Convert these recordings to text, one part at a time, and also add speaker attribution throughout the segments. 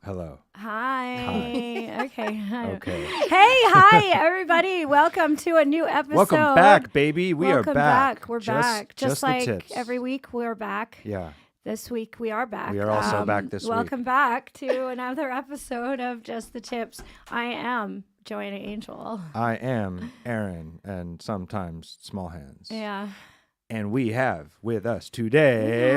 Speaker 1: Hello.
Speaker 2: Hi. Okay.
Speaker 1: Okay.
Speaker 2: Hey, hi, everybody. Welcome to a new episode.
Speaker 1: Welcome back, baby. We
Speaker 2: Welcome
Speaker 1: are back.
Speaker 2: We're back. Just
Speaker 1: the
Speaker 2: like
Speaker 1: tips.
Speaker 2: every week, we're back.
Speaker 1: Yeah.
Speaker 2: This week, we are back.
Speaker 1: We are also back this week.
Speaker 2: Welcome back to another episode of Just the Tips. I am Joanna Angel.
Speaker 1: I am Aaron, and sometimes Small Hands.
Speaker 2: Yeah.
Speaker 1: And we have with us today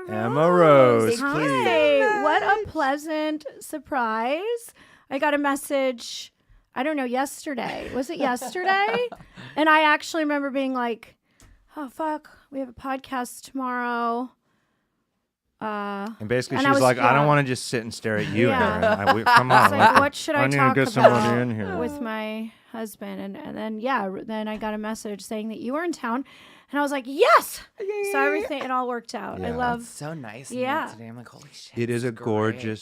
Speaker 2: Emma
Speaker 1: Rose,
Speaker 2: Hi.
Speaker 1: please.
Speaker 2: What a pleasant surprise. I got a message, I don't know, yesterday. Was it yesterday? And I actually remember being like, oh, fuck, we have a podcast tomorrow.
Speaker 1: And basically,
Speaker 2: and
Speaker 1: she was like, I don't
Speaker 2: yeah.
Speaker 1: want to just sit and stare at you,
Speaker 2: Yeah.
Speaker 1: Aaron. Come on.
Speaker 2: It's like, what should I
Speaker 1: need to
Speaker 2: talk
Speaker 1: get somebody
Speaker 2: about
Speaker 1: in here.
Speaker 2: with my husband? And then, then I got a message saying that you were in town. And I was like, yes! So everything, it all worked out.
Speaker 1: Yeah.
Speaker 2: I love
Speaker 3: It's so nice.
Speaker 2: Yeah.
Speaker 3: Today I'm like, holy shit.
Speaker 1: It is a
Speaker 3: great.
Speaker 1: gorgeous.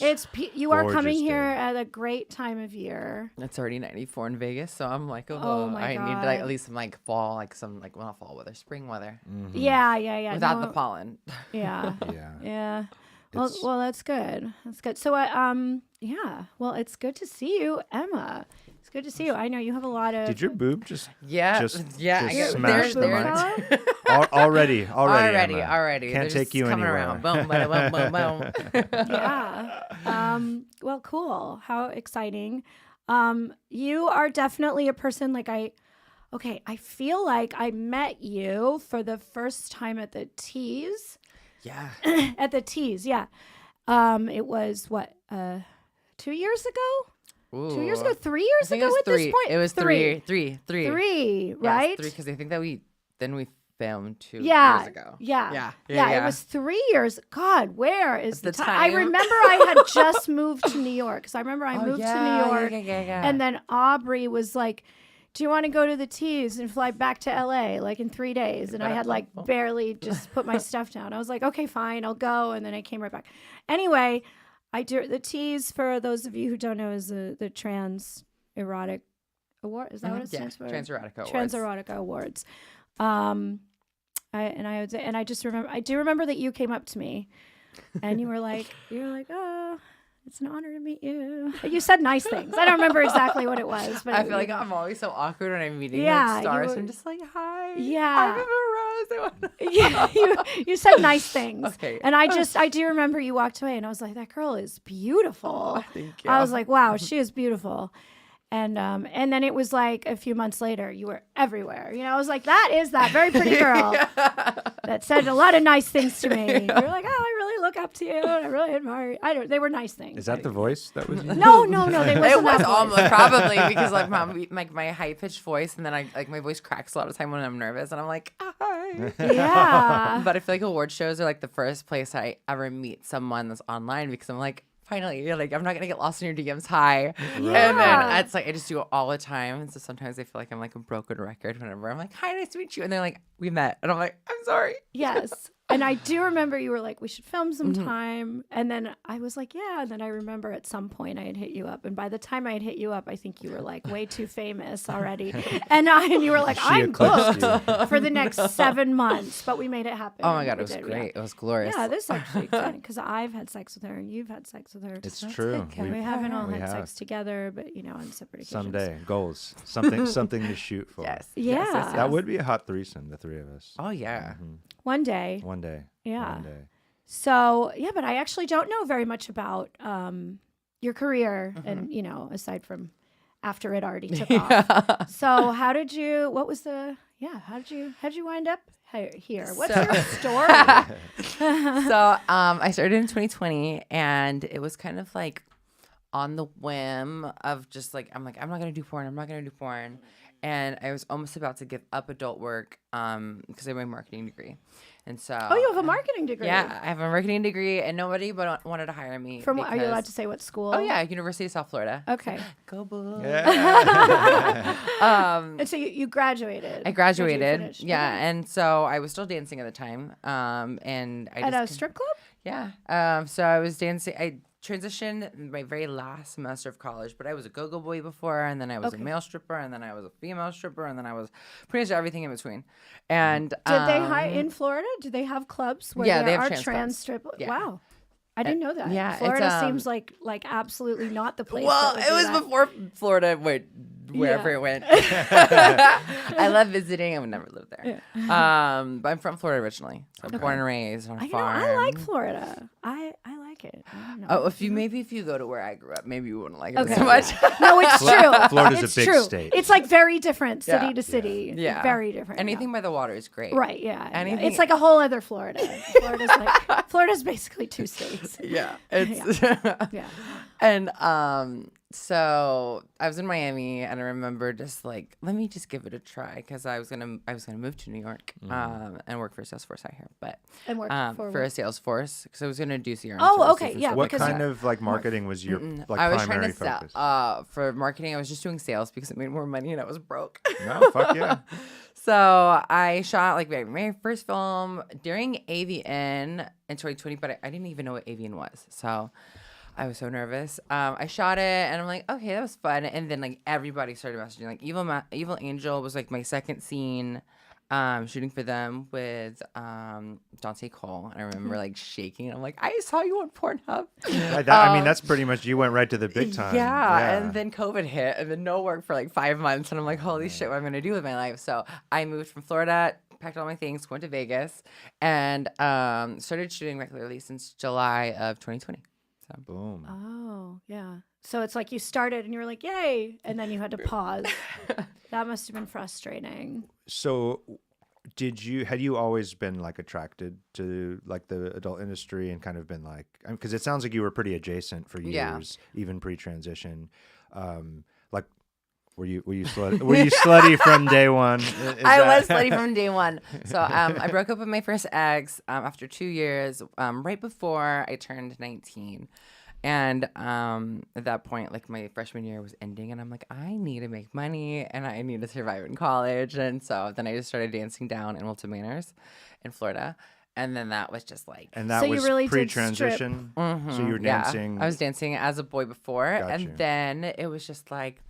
Speaker 2: you are coming
Speaker 1: gorgeous
Speaker 2: here
Speaker 1: day.
Speaker 2: at a great time of year.
Speaker 3: It's already 94 in Vegas, so I'm like,
Speaker 2: Oh my
Speaker 3: I need
Speaker 2: God.
Speaker 3: like at least some like fall, well, not fall weather, spring weather,
Speaker 1: Mm-hmm.
Speaker 2: Yeah.
Speaker 3: without the pollen.
Speaker 2: Yeah.
Speaker 1: Yeah.
Speaker 2: Yeah.
Speaker 1: It's-
Speaker 2: Well, that's good. That's good. So, yeah. Well, it's good to see you, Emma. It's good to see you. I know you have a lot of.
Speaker 1: Did your boob just
Speaker 3: Yeah,
Speaker 1: Just
Speaker 3: yeah.
Speaker 1: smash the
Speaker 3: there's-
Speaker 1: already?
Speaker 3: already.
Speaker 1: Can't
Speaker 3: They're
Speaker 1: take
Speaker 3: just
Speaker 1: you
Speaker 3: coming
Speaker 1: anywhere.
Speaker 3: around. Boom, bada, boom, boom, boom.
Speaker 2: Yeah. Well, cool. How exciting. You are definitely a person like I feel like I met you for the first time at the Tees.
Speaker 3: Yeah.
Speaker 2: At the Tees, yeah. It was what, 2 years ago?
Speaker 3: Ooh.
Speaker 2: 2 years ago? 3
Speaker 3: I
Speaker 2: years
Speaker 3: think
Speaker 2: ago
Speaker 3: it was
Speaker 2: at
Speaker 3: three.
Speaker 2: this point?
Speaker 3: It was three.
Speaker 2: Three,
Speaker 3: Yes,
Speaker 2: right?
Speaker 3: three, because I think that we filmed 2
Speaker 2: Yeah,
Speaker 3: years ago.
Speaker 2: yeah.
Speaker 3: Yeah.
Speaker 2: It was 3 years. God, where is
Speaker 3: The
Speaker 2: the time? I
Speaker 3: time.
Speaker 2: remember I had just moved to New York. Because I remember I moved to New York.
Speaker 3: Yeah.
Speaker 2: And then Aubrey was like, do you want to go to the Tees and fly back to LA like in 3 days? And I had like barely just put my stuff down. I was like, okay, fine, I'll go. And then I came right back. Anyway, the Tees, for those of you who don't know, is the Trans Erotic Award. Is that what it stands for?
Speaker 3: Trans Erotica Awards.
Speaker 2: Trans Erotica Awards. I just remember, I do remember that you came up to me and you were like, oh, it's an honor to meet you. You said nice things. I don't remember exactly what it was, but
Speaker 3: I feel like I'm always so awkward when I'm meeting
Speaker 2: Yeah,
Speaker 3: stars.
Speaker 2: you-
Speaker 3: I'm just like, hi.
Speaker 2: Yeah.
Speaker 3: I'm Emma Rose.
Speaker 2: yeah, you said nice things.
Speaker 3: Okay.
Speaker 2: And I do remember you walked away and I was like, that girl is beautiful.
Speaker 3: Oh, thank you.
Speaker 2: I was like, wow, she is beautiful. And then it was like a few months later, you were everywhere. You know, I was like, that is that very pretty girl that said a lot of nice things to me. You were like, oh, I really look up to you and I really admire you. They were nice things.
Speaker 1: Is that the voice that was you?
Speaker 2: No, they wasn't
Speaker 3: It
Speaker 2: that
Speaker 3: was
Speaker 2: voice.
Speaker 3: almost probably because like my high pitched voice, and then I like my voice cracks a lot of time when I'm nervous, and I'm like, hi.
Speaker 2: Yeah.
Speaker 3: But I feel like award shows are like the first place I ever meet someone that's online, because I'm like, finally, you're like, I'm not gonna get lost in your DMs. Hi. And then it's like I just do it all the time. And so sometimes I feel like I'm like a broken record whenever I'm like, hi, nice to meet you. And they're like, we met. And I'm like, I'm sorry.
Speaker 2: Yes. And I do remember you were like, we should film sometime. And then I was like, yeah. And then I remember at some point I had hit you up. And by the time I had hit you up, I think you were like way too famous already. And you were like,
Speaker 1: She
Speaker 2: I'm
Speaker 1: eclipsed
Speaker 2: booked for the next 7 months. But we made it happen.
Speaker 3: Oh my God,
Speaker 2: We
Speaker 3: it was
Speaker 2: did,
Speaker 3: great. It was glorious.
Speaker 2: Yeah, this is actually exciting because I've had sex with her and you've had sex with her.
Speaker 1: It's true.
Speaker 2: We haven't all
Speaker 1: We
Speaker 2: had
Speaker 1: have.
Speaker 2: sex together, but on separate occasions.
Speaker 1: Someday goals, something to shoot for.
Speaker 3: Yes.
Speaker 2: Yeah.
Speaker 3: Yes.
Speaker 1: That would be a hot threesome, the three of us.
Speaker 3: Oh yeah.
Speaker 2: One day.
Speaker 1: One day.
Speaker 2: Yeah.
Speaker 1: One day.
Speaker 2: So, yeah, but I actually don't know very much about your career and, aside from after it already took off. So how did you wind up here? What's your story?
Speaker 3: So I started in 2020, and it was kind of like on the whim of just like, I'm not going to do porn. And I was almost about to give up adult work because I have my marketing degree. And so,
Speaker 2: Oh, you have a marketing degree.
Speaker 3: yeah, I have a marketing degree, and nobody but wanted to hire me.
Speaker 2: Are you allowed
Speaker 3: because-
Speaker 2: to say what school?
Speaker 3: Oh yeah, University of South Florida.
Speaker 2: Okay.
Speaker 3: Go Bulls.
Speaker 2: And so you graduated.
Speaker 3: I graduated.
Speaker 2: finished.
Speaker 3: Yeah,
Speaker 2: Okay.
Speaker 3: and so I was still dancing at the time. And I
Speaker 2: At a
Speaker 3: just
Speaker 2: strip club?
Speaker 3: yeah. So I was dancing. I transitioned in my very last semester of college, but I was a go-go boy before, and then I was a male stripper, and then I was a female stripper, and then I was pretty much everything in between. And
Speaker 2: Did they hire in Florida? Do they have clubs where
Speaker 3: Yeah,
Speaker 2: there
Speaker 3: they have
Speaker 2: are
Speaker 3: trans
Speaker 2: trans
Speaker 3: clubs.
Speaker 2: strip?
Speaker 3: Yeah.
Speaker 2: Wow. I didn't know that.
Speaker 3: yeah,
Speaker 2: Florida
Speaker 3: it's,
Speaker 2: seems like absolutely not the place.
Speaker 3: Well,
Speaker 2: that would
Speaker 3: it
Speaker 2: do
Speaker 3: was
Speaker 2: that.
Speaker 3: before Florida went wherever
Speaker 2: Yeah.
Speaker 3: it went. I love visiting. I would never live there. But I'm from Florida originally, so born and raised on a farm.
Speaker 2: I like Florida. I like it. I don't know.
Speaker 3: Oh, if you go to where I grew up, maybe you wouldn't like it
Speaker 2: Okay.
Speaker 3: so much.
Speaker 2: No, it's true.
Speaker 1: Florida's
Speaker 2: It's
Speaker 1: a big
Speaker 2: true.
Speaker 1: state.
Speaker 2: It's like very different city
Speaker 3: Yeah.
Speaker 2: to city.
Speaker 3: Yeah,
Speaker 2: Very different.
Speaker 3: Anything by the water is great.
Speaker 2: Yeah. Right. Yeah.
Speaker 3: Anything-
Speaker 2: It's like a whole other Florida. Florida's basically 2 states.
Speaker 3: Yeah, it's
Speaker 2: Yeah.
Speaker 3: And so I was in Miami, and I remember just like, let me just give it a try, because I was gonna move to New York and work for Salesforce out here, but
Speaker 2: And work for
Speaker 3: a Salesforce, because I was gonna do CRM.
Speaker 2: Oh,
Speaker 3: services
Speaker 2: okay,
Speaker 3: and
Speaker 2: yeah,
Speaker 3: stuff
Speaker 1: What
Speaker 3: like
Speaker 1: kind
Speaker 3: that.
Speaker 1: of like marketing was your like
Speaker 3: I was trying
Speaker 1: primary
Speaker 3: to sell.
Speaker 1: focus?
Speaker 3: For marketing, I was just doing sales because it made more money, and I was broke.
Speaker 1: No, fuck yeah.
Speaker 3: So I shot like my first film during AVN in 2020, but I didn't even know what AVN was. So I was so nervous. I shot it, and I'm like, okay, that was fun. And then like everybody started messaging. Like Evil Angel was like my second scene, shooting for them with Dante Cole. And I remember like shaking. I'm like, I saw you on Pornhub.
Speaker 1: I mean, that's pretty much, you went right to the big time.
Speaker 3: Yeah, and then COVID hit, and then no work for like 5 months, and I'm like, holy shit, what am I gonna do with my life? So I moved from Florida, packed all my things, went to Vegas, and started shooting regularly since July of 2020. So.
Speaker 1: Boom.
Speaker 2: Oh, yeah. So it's like you started and you were like, yay. And then you had to pause. That must have been frustrating.
Speaker 1: So had you always been like attracted to like the adult industry and kind of been like, because it sounds like you were pretty adjacent for years, even pre-transition. Like, were you slutty from day one?
Speaker 3: I was slutty from day one. So I broke up with my first ex after 2 years, right before I turned 19. And at that point, like my freshman year was ending, and I'm like, I need to make money, and I need to survive in college. And so then I just started dancing down in Wilton Manors in Florida. And then that was just like...
Speaker 1: And that
Speaker 2: So you
Speaker 1: was
Speaker 2: really did
Speaker 1: pre-transition? So you were dancing?
Speaker 3: Yeah, I was dancing as a boy before.
Speaker 1: Gotcha.
Speaker 3: And then it was just like...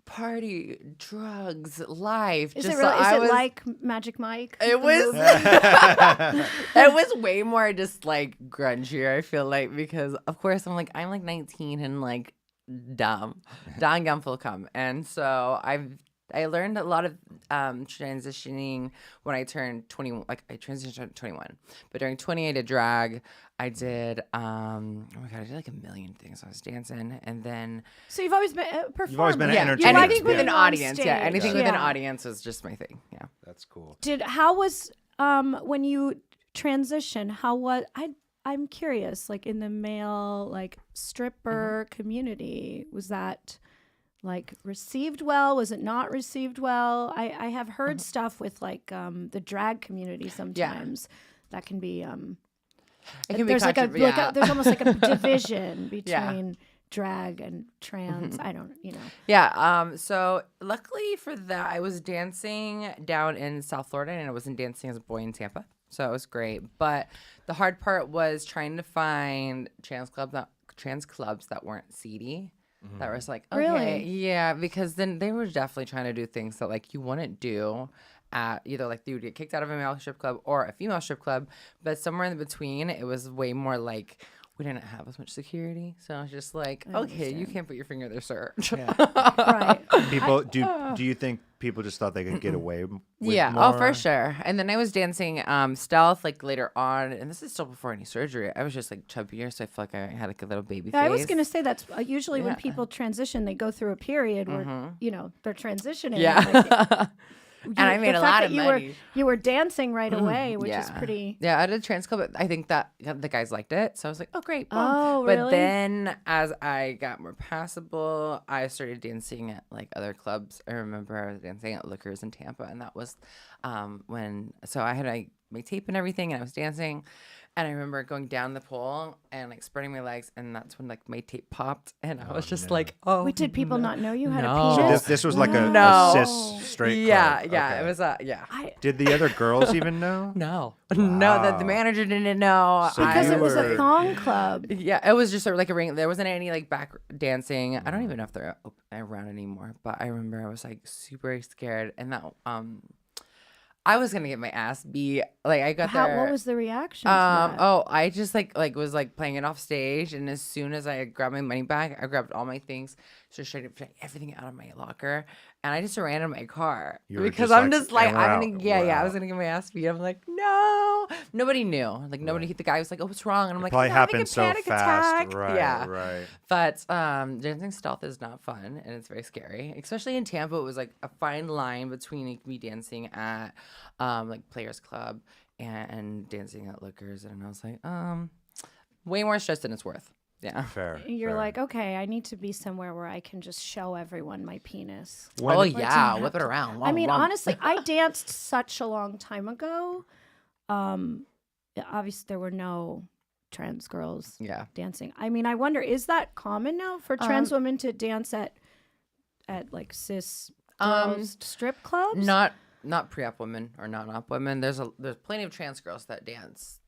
Speaker 3: party, drugs, life.
Speaker 2: Is
Speaker 3: just
Speaker 2: it really?
Speaker 3: so
Speaker 2: Is it like Magic Mike?
Speaker 3: It
Speaker 2: the
Speaker 3: was.
Speaker 2: movie?
Speaker 3: It was way more just like grungier. I feel like, because of course I'm like 19 and like dumb full cum, and so I learned a lot of transitioning when I turned 21. Like I transitioned at 21, but during 20 I did drag. I did oh my god, I did like a million things. I was dancing, and then
Speaker 2: So you've always been a performer.
Speaker 1: You've always been an
Speaker 3: yeah,
Speaker 1: entertainer.
Speaker 3: anything with
Speaker 2: being
Speaker 3: an
Speaker 2: on
Speaker 3: audience. Yeah,
Speaker 2: stage.
Speaker 3: anything with an
Speaker 2: Yeah.
Speaker 3: audience was just my thing. Yeah.
Speaker 1: That's cool.
Speaker 2: How was when you transition? I'm curious. Like in the male like stripper community, was that like received well? Was it not received well? I have heard stuff with like the drag community sometimes that can be
Speaker 3: It can be
Speaker 2: there's
Speaker 3: yeah.
Speaker 2: there's almost like a division between drag and trans. I don't,
Speaker 3: Yeah. So luckily for that, I was dancing down in South Florida, and I wasn't dancing as a boy in Tampa, so it was great. But the hard part was trying to find trans clubs that weren't seedy. That was like, okay,
Speaker 2: Really?
Speaker 3: yeah, because then they were definitely trying to do things that like you wouldn't do at either like you would get kicked out of a male strip club or a female strip club, but somewhere in between, it was way more like we didn't have as much security, so I was just like, okay, you can't put your finger there, sir.
Speaker 2: right.
Speaker 1: People do you think people just thought they could get away with
Speaker 3: Yeah,
Speaker 1: more?
Speaker 3: oh for sure. And then I was dancing stealth like later on, and this is still before any surgery. I was just like chubbier, so I feel like I had like a little baby face.
Speaker 2: I was gonna say that's usually when
Speaker 3: Yeah.
Speaker 2: people transition, they go through a period where they're transitioning.
Speaker 3: Yeah.
Speaker 2: Like,
Speaker 3: And I made a lot of
Speaker 2: you
Speaker 3: money.
Speaker 2: You were dancing right away, which is pretty.
Speaker 3: Yeah, I did a trans club. I think that the guys liked it, so I was like, "Oh, great!" Boom.
Speaker 2: Oh,
Speaker 3: But
Speaker 2: really?
Speaker 3: then, as I got more passable, I started dancing at like other clubs. I remember I was dancing at Liquors in Tampa, and that was when. So I had my tape and everything, and I was dancing. And I remember going down the pole and like spreading my legs, and that's when like my tape popped, and I was just like, "Oh."
Speaker 2: Wait, did people not know you had
Speaker 3: No.
Speaker 2: a
Speaker 1: So
Speaker 2: penis?
Speaker 1: this was like a
Speaker 3: No.
Speaker 1: cis straight
Speaker 3: Yeah,
Speaker 1: club.
Speaker 3: yeah,
Speaker 1: Okay.
Speaker 3: it was yeah.
Speaker 1: Did the other girls even know?
Speaker 3: No, no, the manager didn't know.
Speaker 1: So
Speaker 2: because
Speaker 1: you
Speaker 2: it was
Speaker 1: were-
Speaker 2: a thong club.
Speaker 3: Yeah, it was just sort of like a ring. There wasn't any like back dancing. I don't even know if they're around anymore. But I remember I was like super scared, and that I was gonna get my ass beat. Like I got there.
Speaker 2: What was the reaction? To that?
Speaker 3: Oh, I just like was like playing it off stage, and as soon as I grabbed my money back, I grabbed all my things, so straight everything out of my locker, and I just ran in my car because I'm just like I'm gonna I was gonna get my ass beat. I'm like, no, nobody knew. Like nobody. The guy was like, oh, what's wrong? And I'm like,
Speaker 1: probably
Speaker 3: no,
Speaker 1: happened so
Speaker 3: panic
Speaker 1: fast.
Speaker 3: Attack.
Speaker 1: Right,
Speaker 3: yeah,
Speaker 1: right.
Speaker 3: But dancing stealth is not fun, and it's very scary, especially in Tampa. It was like a fine line between me dancing at like Players Club and dancing at Lookers, and I was like, way more stress than it's worth. Yeah,
Speaker 1: fair.
Speaker 2: You're like, okay, I need to be somewhere where I can just show everyone my penis.
Speaker 3: Oh yeah, whip it around.
Speaker 2: I mean, honestly, I danced such a long time ago. Obviously, there were no trans girls dancing. I mean, I wonder, is that common now for trans women to dance at like cis girls strip clubs?
Speaker 3: Not pre-op women or non-op women. There's plenty of trans girls that dance,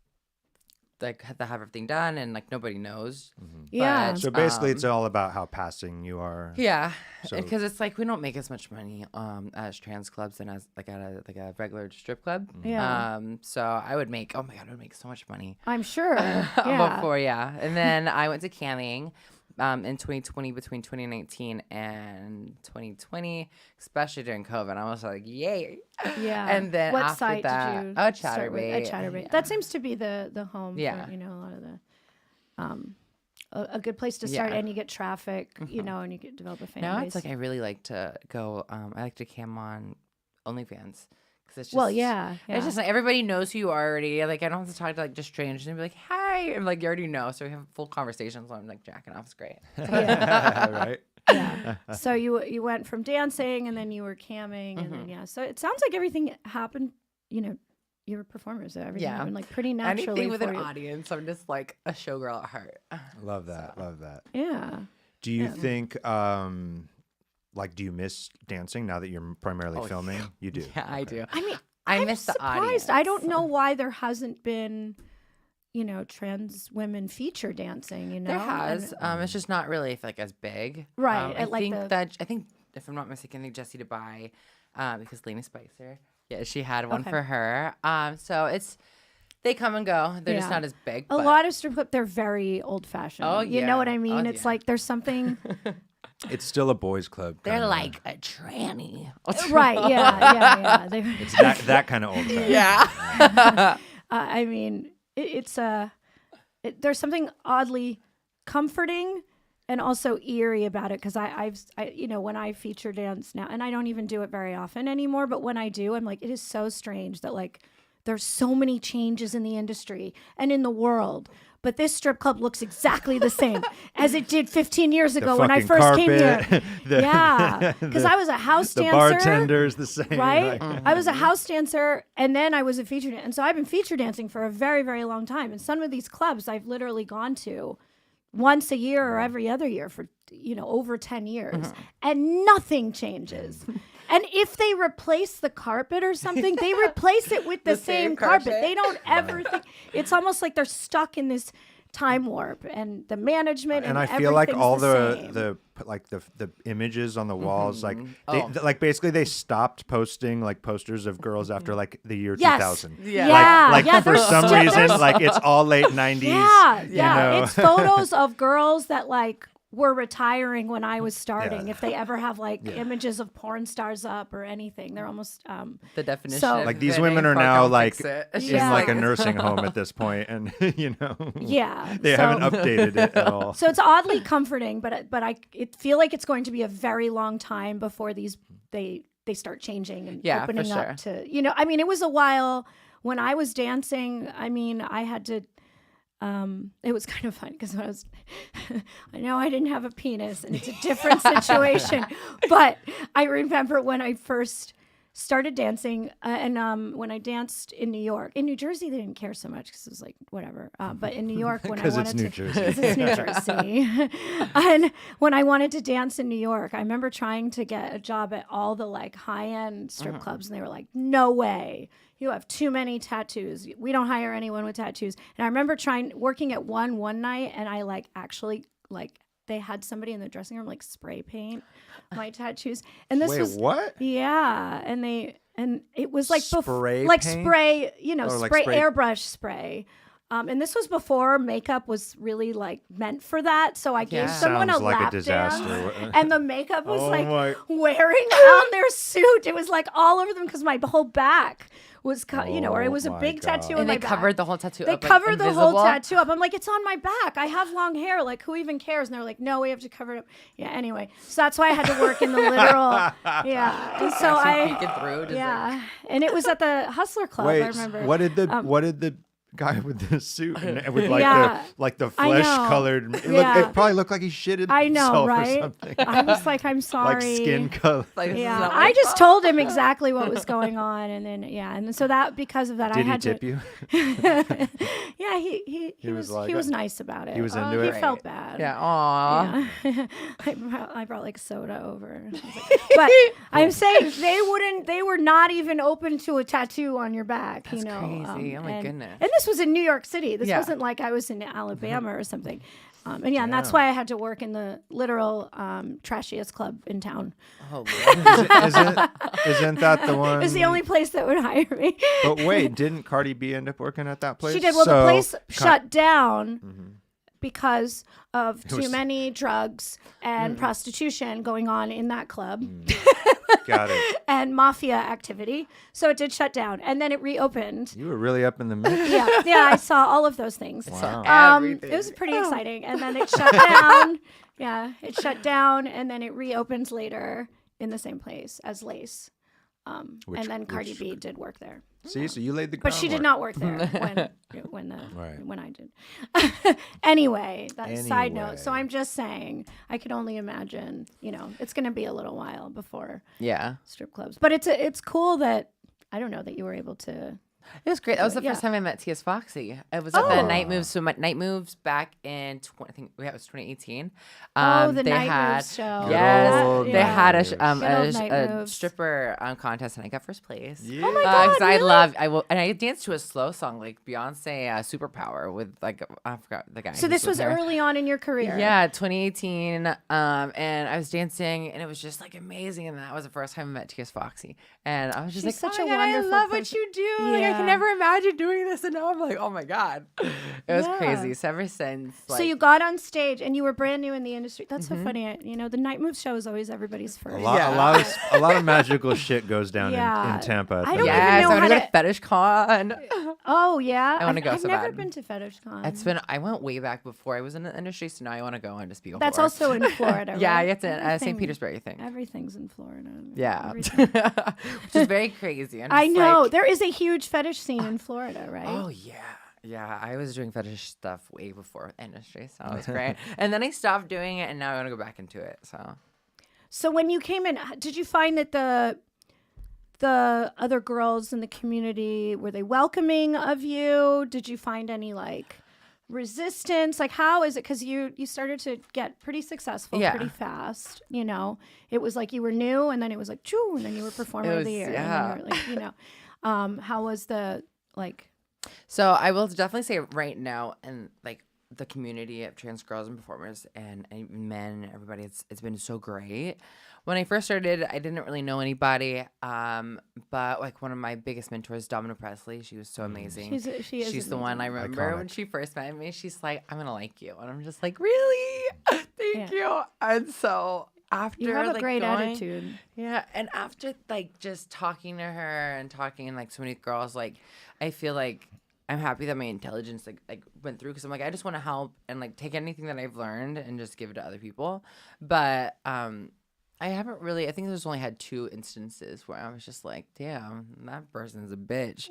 Speaker 3: like that have everything done, and like nobody knows.
Speaker 2: Mm-hmm. Yeah.
Speaker 1: So basically, it's all about how passing you are.
Speaker 3: Yeah, because it's like we don't make as much money as trans clubs and as like at a regular strip club.
Speaker 2: Yeah.
Speaker 3: So I would make I would make so much money.
Speaker 2: I'm sure. Yeah.
Speaker 3: Before and then I went to camming. In 2020, between 2019 and 2020, especially during COVID, I was like, yay.
Speaker 2: Yeah.
Speaker 3: And then
Speaker 2: what
Speaker 3: after
Speaker 2: site
Speaker 3: that,
Speaker 2: did you
Speaker 3: Chatterbait.
Speaker 2: Chatterbait. That seems to be the home for, a lot of the, a good place to start, and you get traffic, and you get develop a fan
Speaker 3: now
Speaker 2: base.
Speaker 3: it's like I really like to go, I like to cam on OnlyFans. It's just, it's just like everybody knows who you are already. Like I don't have to talk to like just strangers and be like, hi, and like you already know. So we have full conversations. So I'm like jacking off. It's great.
Speaker 1: Right.
Speaker 2: Yeah. So you went from dancing and then you were camming and then So it sounds like everything happened. You were performers. So everything happened like pretty naturally.
Speaker 3: Anything with an
Speaker 2: you.
Speaker 3: audience. I'm just like a showgirl at heart.
Speaker 1: Love that. Love that.
Speaker 2: Yeah.
Speaker 1: Do you think? Like, do you miss dancing now that you're primarily filming? You do.
Speaker 3: Yeah, I do.
Speaker 2: I mean,
Speaker 3: I
Speaker 2: miss the audience. I don't know why there hasn't been, trans women feature dancing.
Speaker 3: There has. It's just not really like as big.
Speaker 2: Right.
Speaker 3: I think if I'm not mistaken, Justthetipsxo, because Lena Spicer, she had one for her. So they come and go. They're just not as big.
Speaker 2: A lot of strip club, they're very old fashioned. Oh, you know what I mean? It's like there's something.
Speaker 1: It's still a boys' club.
Speaker 3: They're like a tranny.
Speaker 2: Right, yeah.
Speaker 1: It's that kind of old fashioned.
Speaker 3: Yeah.
Speaker 2: I mean, there's something oddly comforting and also eerie about it because I when I feature dance now, and I don't even do it very often anymore, but when I do, I'm like, it is so strange that like there's so many changes in the industry and in the world. But this strip club looks exactly the same as it did 15 years ago when I first came here. Because I was a house dancer.
Speaker 1: The bartender's the same.
Speaker 2: Right? I was a house dancer, and then I was a feature dancer. And so I've been feature dancing for a very, very long time. And some of these clubs I've literally gone to once a year or every other year for, over 10 years. And nothing changes. And if they replace the carpet or something, they replace it with the same carpet. They don't ever think. It's almost like they're stuck in this time warp, and the management and
Speaker 1: I feel like all
Speaker 2: the
Speaker 1: images on the walls, like like basically they stopped posting like posters of girls after like the year 2000. Like for some reason, like it's all late 90s.
Speaker 2: It's photos of girls that like were retiring when I was starting. If they ever have like images of porn stars up or anything, they're almost
Speaker 3: the definition.
Speaker 1: So, like these women are now like in like a nursing home at this point, and they haven't updated it at all.
Speaker 2: So it's oddly comforting, but I feel like it's going to be a very long time before they start changing and opening up to I mean, it was a while when I was dancing. I mean, I had to. It was kind of fun because I know I didn't have a penis and it's a different situation, but I remember when I first started dancing and when I danced in New York. In New Jersey, they didn't care so much because it was like, whatever. But in New York, when I wanted to... Because it's New Jersey. And when I wanted to dance in New York, I remember trying to get a job at all the like high-end strip clubs, and they were like, no way. You have too many tattoos. We don't hire anyone with tattoos. And I remember working at one night, and I actually they had somebody in the dressing room spray paint my tattoos. And this was
Speaker 1: what?
Speaker 2: Yeah, and And it was like
Speaker 1: Spray
Speaker 2: like
Speaker 1: paint?
Speaker 2: spray,
Speaker 1: Or like
Speaker 2: spray
Speaker 1: spray-
Speaker 2: airbrush spray. And this was before makeup was really like meant for that. So I gave someone
Speaker 1: Sounds
Speaker 2: a
Speaker 1: like a
Speaker 2: lap
Speaker 1: disaster.
Speaker 2: dance, and the makeup was
Speaker 1: Oh
Speaker 2: like
Speaker 1: my-
Speaker 2: wearing on their suit. It was like all over them because my whole back was, or it was a
Speaker 1: Oh
Speaker 2: big
Speaker 1: my
Speaker 2: tattoo
Speaker 1: God.
Speaker 2: on
Speaker 3: And
Speaker 2: my
Speaker 3: they
Speaker 2: back.
Speaker 3: covered the whole tattoo
Speaker 2: They
Speaker 3: up. Like,
Speaker 2: covered the whole
Speaker 3: invisible.
Speaker 2: tattoo up. I'm like, it's on my back. I have long hair. Like, who even cares? And they're like, no, we have to cover it up. Yeah. Anyway, so that's why I had to work in the literal. Yeah. And so
Speaker 3: Actually peeking through, just
Speaker 2: and it was at the Hustler Club. I
Speaker 1: Wait,
Speaker 2: remember.
Speaker 1: what did the guy with the suit and with
Speaker 2: Yeah.
Speaker 1: the
Speaker 2: I know.
Speaker 1: flesh colored?
Speaker 2: Yeah.
Speaker 1: It probably looked like he shitted
Speaker 2: I know,
Speaker 1: himself or
Speaker 2: right?
Speaker 1: something.
Speaker 2: I was like, I'm sorry.
Speaker 1: Like skin color.
Speaker 3: Like, this is
Speaker 2: Yeah,
Speaker 3: not my
Speaker 2: I just
Speaker 3: fault.
Speaker 2: told him exactly what was going on, and then so that because of that,
Speaker 1: Did
Speaker 2: I
Speaker 1: he
Speaker 2: had
Speaker 1: tip
Speaker 2: to.
Speaker 1: you?
Speaker 2: Yeah, he was
Speaker 1: was like
Speaker 2: he was
Speaker 1: that?
Speaker 2: nice about it.
Speaker 1: He was into
Speaker 2: He
Speaker 1: it?
Speaker 2: felt bad.
Speaker 3: Yeah. Aw.
Speaker 2: Yeah. I brought like soda over. I was like- but I'm saying they were not even open to a tattoo on your back.
Speaker 3: That's
Speaker 2: you know,
Speaker 3: crazy. Oh my goodness.
Speaker 2: And this was in New York City. This
Speaker 3: Yeah.
Speaker 2: wasn't like I was in Alabama or something. And that's why I had to work in the literal trashiest club in town.
Speaker 3: Oh, Lord.
Speaker 1: Isn't that the one?
Speaker 2: It was the only place that would hire me.
Speaker 1: But wait, didn't Cardi B end up working at that place?
Speaker 2: She did. Well, the
Speaker 1: So,
Speaker 2: place shut down
Speaker 1: Mm-hmm.
Speaker 2: because of too
Speaker 1: was-
Speaker 2: many drugs and prostitution going on in that club.
Speaker 1: Got it.
Speaker 2: And mafia activity. So it did shut down. And then it reopened.
Speaker 1: You were really up in the mix.
Speaker 2: Yeah, I saw all of those things.
Speaker 1: Wow.
Speaker 2: It was pretty exciting. And then it shut down. Yeah, it shut down and then it reopened later in the same place as Lace. And then Cardi B did work there.
Speaker 1: See, so you laid the
Speaker 2: But
Speaker 1: groundwork.
Speaker 2: she did not work there when I did. Anyway, that's a side note. So
Speaker 1: Anyway.
Speaker 2: I'm just saying, I could only imagine, it's going to be a little while before
Speaker 3: Yeah.
Speaker 2: strip clubs. But it's cool that, I don't know, that you were able to.
Speaker 3: It was great. That was the
Speaker 2: Yeah.
Speaker 3: first time I met T.S. Foxy. It was at the Night Moves. So my Night Moves back in I think it was 2018.
Speaker 2: The
Speaker 3: they
Speaker 2: Night
Speaker 3: had,
Speaker 2: Moves show.
Speaker 3: Yes,
Speaker 1: old
Speaker 3: they
Speaker 1: Night
Speaker 3: had
Speaker 1: Moves.
Speaker 2: Good old Night
Speaker 3: a
Speaker 2: Moves.
Speaker 3: stripper contest, and I got first place.
Speaker 1: Yeah.
Speaker 2: Oh my God,
Speaker 3: Because I
Speaker 2: really?
Speaker 3: love and I danced to a slow song like Beyonce "Superpower" with like I forgot the guy.
Speaker 2: So
Speaker 3: who's
Speaker 2: this
Speaker 3: with
Speaker 2: was
Speaker 3: her.
Speaker 2: early on in your career.
Speaker 3: Yeah, 2018. And I was dancing, and it was just like amazing. And that was the first time I met T.S. Foxy, and I was just
Speaker 2: She's
Speaker 3: like,
Speaker 2: such
Speaker 3: oh
Speaker 2: a
Speaker 3: my God,
Speaker 2: wonderful
Speaker 3: I love
Speaker 2: person.
Speaker 3: what you do. Like, I
Speaker 2: Yeah.
Speaker 3: can never imagine doing this, and now I'm like, oh my God, it was
Speaker 2: Yeah.
Speaker 3: crazy. So ever since, like,
Speaker 2: So you got on stage and you were brand new in the industry. That's so funny. The Night Moves show is always everybody's first.
Speaker 1: A lot of magical shit goes down
Speaker 2: Yeah.
Speaker 1: in Tampa. at
Speaker 2: I
Speaker 1: the
Speaker 2: don't
Speaker 1: Night
Speaker 2: even
Speaker 3: yes,
Speaker 2: know
Speaker 3: I want
Speaker 2: how
Speaker 3: to go
Speaker 2: to-
Speaker 3: to Fetish Con.
Speaker 2: Oh yeah,
Speaker 3: I wanna go
Speaker 2: I've
Speaker 3: so
Speaker 2: never
Speaker 3: bad.
Speaker 2: been to Fetish Con.
Speaker 3: I went way back before I was in the industry, so now I want to go and just be a
Speaker 2: That's
Speaker 3: whore.
Speaker 2: also in Florida.
Speaker 3: Yeah,
Speaker 2: right?
Speaker 3: it's in St.
Speaker 2: Everything-
Speaker 3: Petersburg, I think.
Speaker 2: Everything's in Florida.
Speaker 3: Yeah,
Speaker 2: Everything.
Speaker 3: which is very crazy. I'm
Speaker 2: I
Speaker 3: just
Speaker 2: know
Speaker 3: like,
Speaker 2: there is a huge fetish scene in Florida, right?
Speaker 3: oh yeah. Yeah, I was doing fetish stuff way before industry, so it was great. And then I stopped doing it, and now I want to go back into it.
Speaker 2: So when you came in, did you find that the other girls in the community, were they welcoming of you? Did you find any like resistance? Like how is it? Because you started to get pretty successful
Speaker 3: Yeah.
Speaker 2: pretty fast. It was like you were new, and then it was like choo, and then you were performer of
Speaker 3: was-
Speaker 2: the year.
Speaker 3: yeah.
Speaker 2: And then you were like, how was the like?
Speaker 3: So I will definitely say right now, and like the community of trans girls and performers and men, everybody, it's been so great. When I first started, I didn't really know anybody, but like one of my biggest mentors, Domino Presley, she was so amazing.
Speaker 2: She is
Speaker 3: She's the one I
Speaker 2: amazing.
Speaker 3: remember when
Speaker 1: Iconic.
Speaker 3: she first met me. She's like, "I'm gonna like you," and I'm just like, "Really? Thank you." And so after
Speaker 2: You have a
Speaker 3: like,
Speaker 2: great
Speaker 3: going-
Speaker 2: attitude.
Speaker 3: yeah, and after like just talking to her and talking and like so many girls, like I feel like I'm happy that my intelligence like went through because I'm like I just want to help and like take anything that I've learned and just give it to other people. But I haven't really. I think there's only had 2 instances where I was just like, damn, that person's a bitch.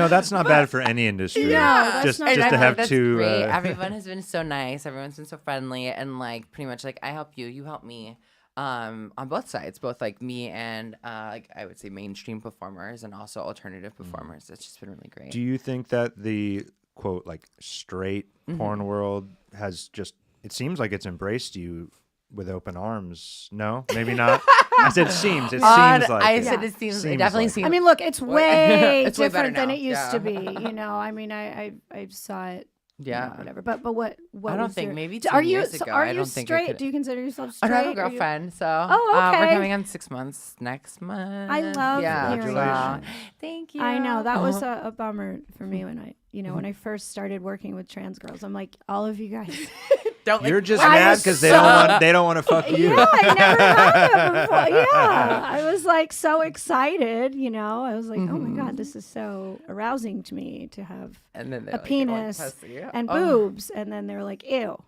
Speaker 1: That's not bad for any industry.
Speaker 2: that's
Speaker 1: just
Speaker 2: not
Speaker 1: just
Speaker 2: bad.
Speaker 1: to have
Speaker 3: That's
Speaker 1: 2.
Speaker 3: great. Everyone has been so nice. Everyone's been so friendly and like pretty much like I help you, you help me. On both sides, both like me and like I would say mainstream performers and also alternative performers. It's just been really great.
Speaker 1: Do you think that the quote like straight porn world has just? It seems like it's embraced you with open arms. No, maybe not. I said seems. It seems like
Speaker 3: I
Speaker 1: it.
Speaker 3: said it seems. It
Speaker 1: Seems
Speaker 3: definitely
Speaker 1: like
Speaker 3: seems.
Speaker 2: I mean, look, it's way
Speaker 3: It's way better
Speaker 2: different than
Speaker 3: now.
Speaker 2: it used to
Speaker 3: Yeah.
Speaker 2: be. I mean, I saw it whatever. But what
Speaker 3: I don't
Speaker 2: was
Speaker 3: think
Speaker 2: your,
Speaker 3: maybe 2
Speaker 2: are you
Speaker 3: years ago.
Speaker 2: are
Speaker 3: I
Speaker 2: you
Speaker 3: don't think I
Speaker 2: straight?
Speaker 3: could-
Speaker 2: Do you consider yourself
Speaker 3: I
Speaker 2: straight?
Speaker 3: have a
Speaker 2: Are you-
Speaker 3: girlfriend, so
Speaker 2: Oh, okay.
Speaker 3: we're coming on 6 months next month.
Speaker 2: I love hearing
Speaker 1: Congratulations.
Speaker 3: Thank you.
Speaker 2: I know that was a bummer for me when I, when I first started working with trans girls. I'm like, all of you guys.
Speaker 3: don't
Speaker 1: You're just
Speaker 2: I
Speaker 1: mad
Speaker 2: was
Speaker 1: because
Speaker 2: so-
Speaker 1: they don't want to fuck you.
Speaker 2: Yeah, I never had that before. Yeah, I was like so excited. I was like, oh my god, this is so arousing to me to have
Speaker 3: and then
Speaker 2: a penis and boobs, and then they were like, ew.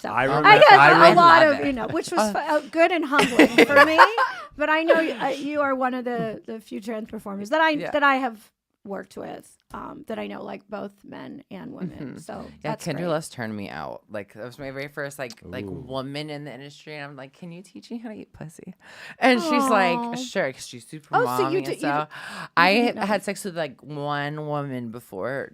Speaker 2: So
Speaker 1: I
Speaker 2: I got a lot
Speaker 3: love
Speaker 2: of,
Speaker 3: it.
Speaker 2: which was good and humbling for me. But I know you are one of the few trans performers that I have worked with, that I know, like both men and women. So that's
Speaker 3: Kendra
Speaker 2: great.
Speaker 3: Les turned me out. Like that was my very first like woman in the industry, and I'm like, can you teach me how to eat pussy? And she's like, sure, because she's super
Speaker 2: Oh, so
Speaker 3: mommy
Speaker 2: you
Speaker 3: and
Speaker 2: did-
Speaker 3: stuff. I had sex with like one woman before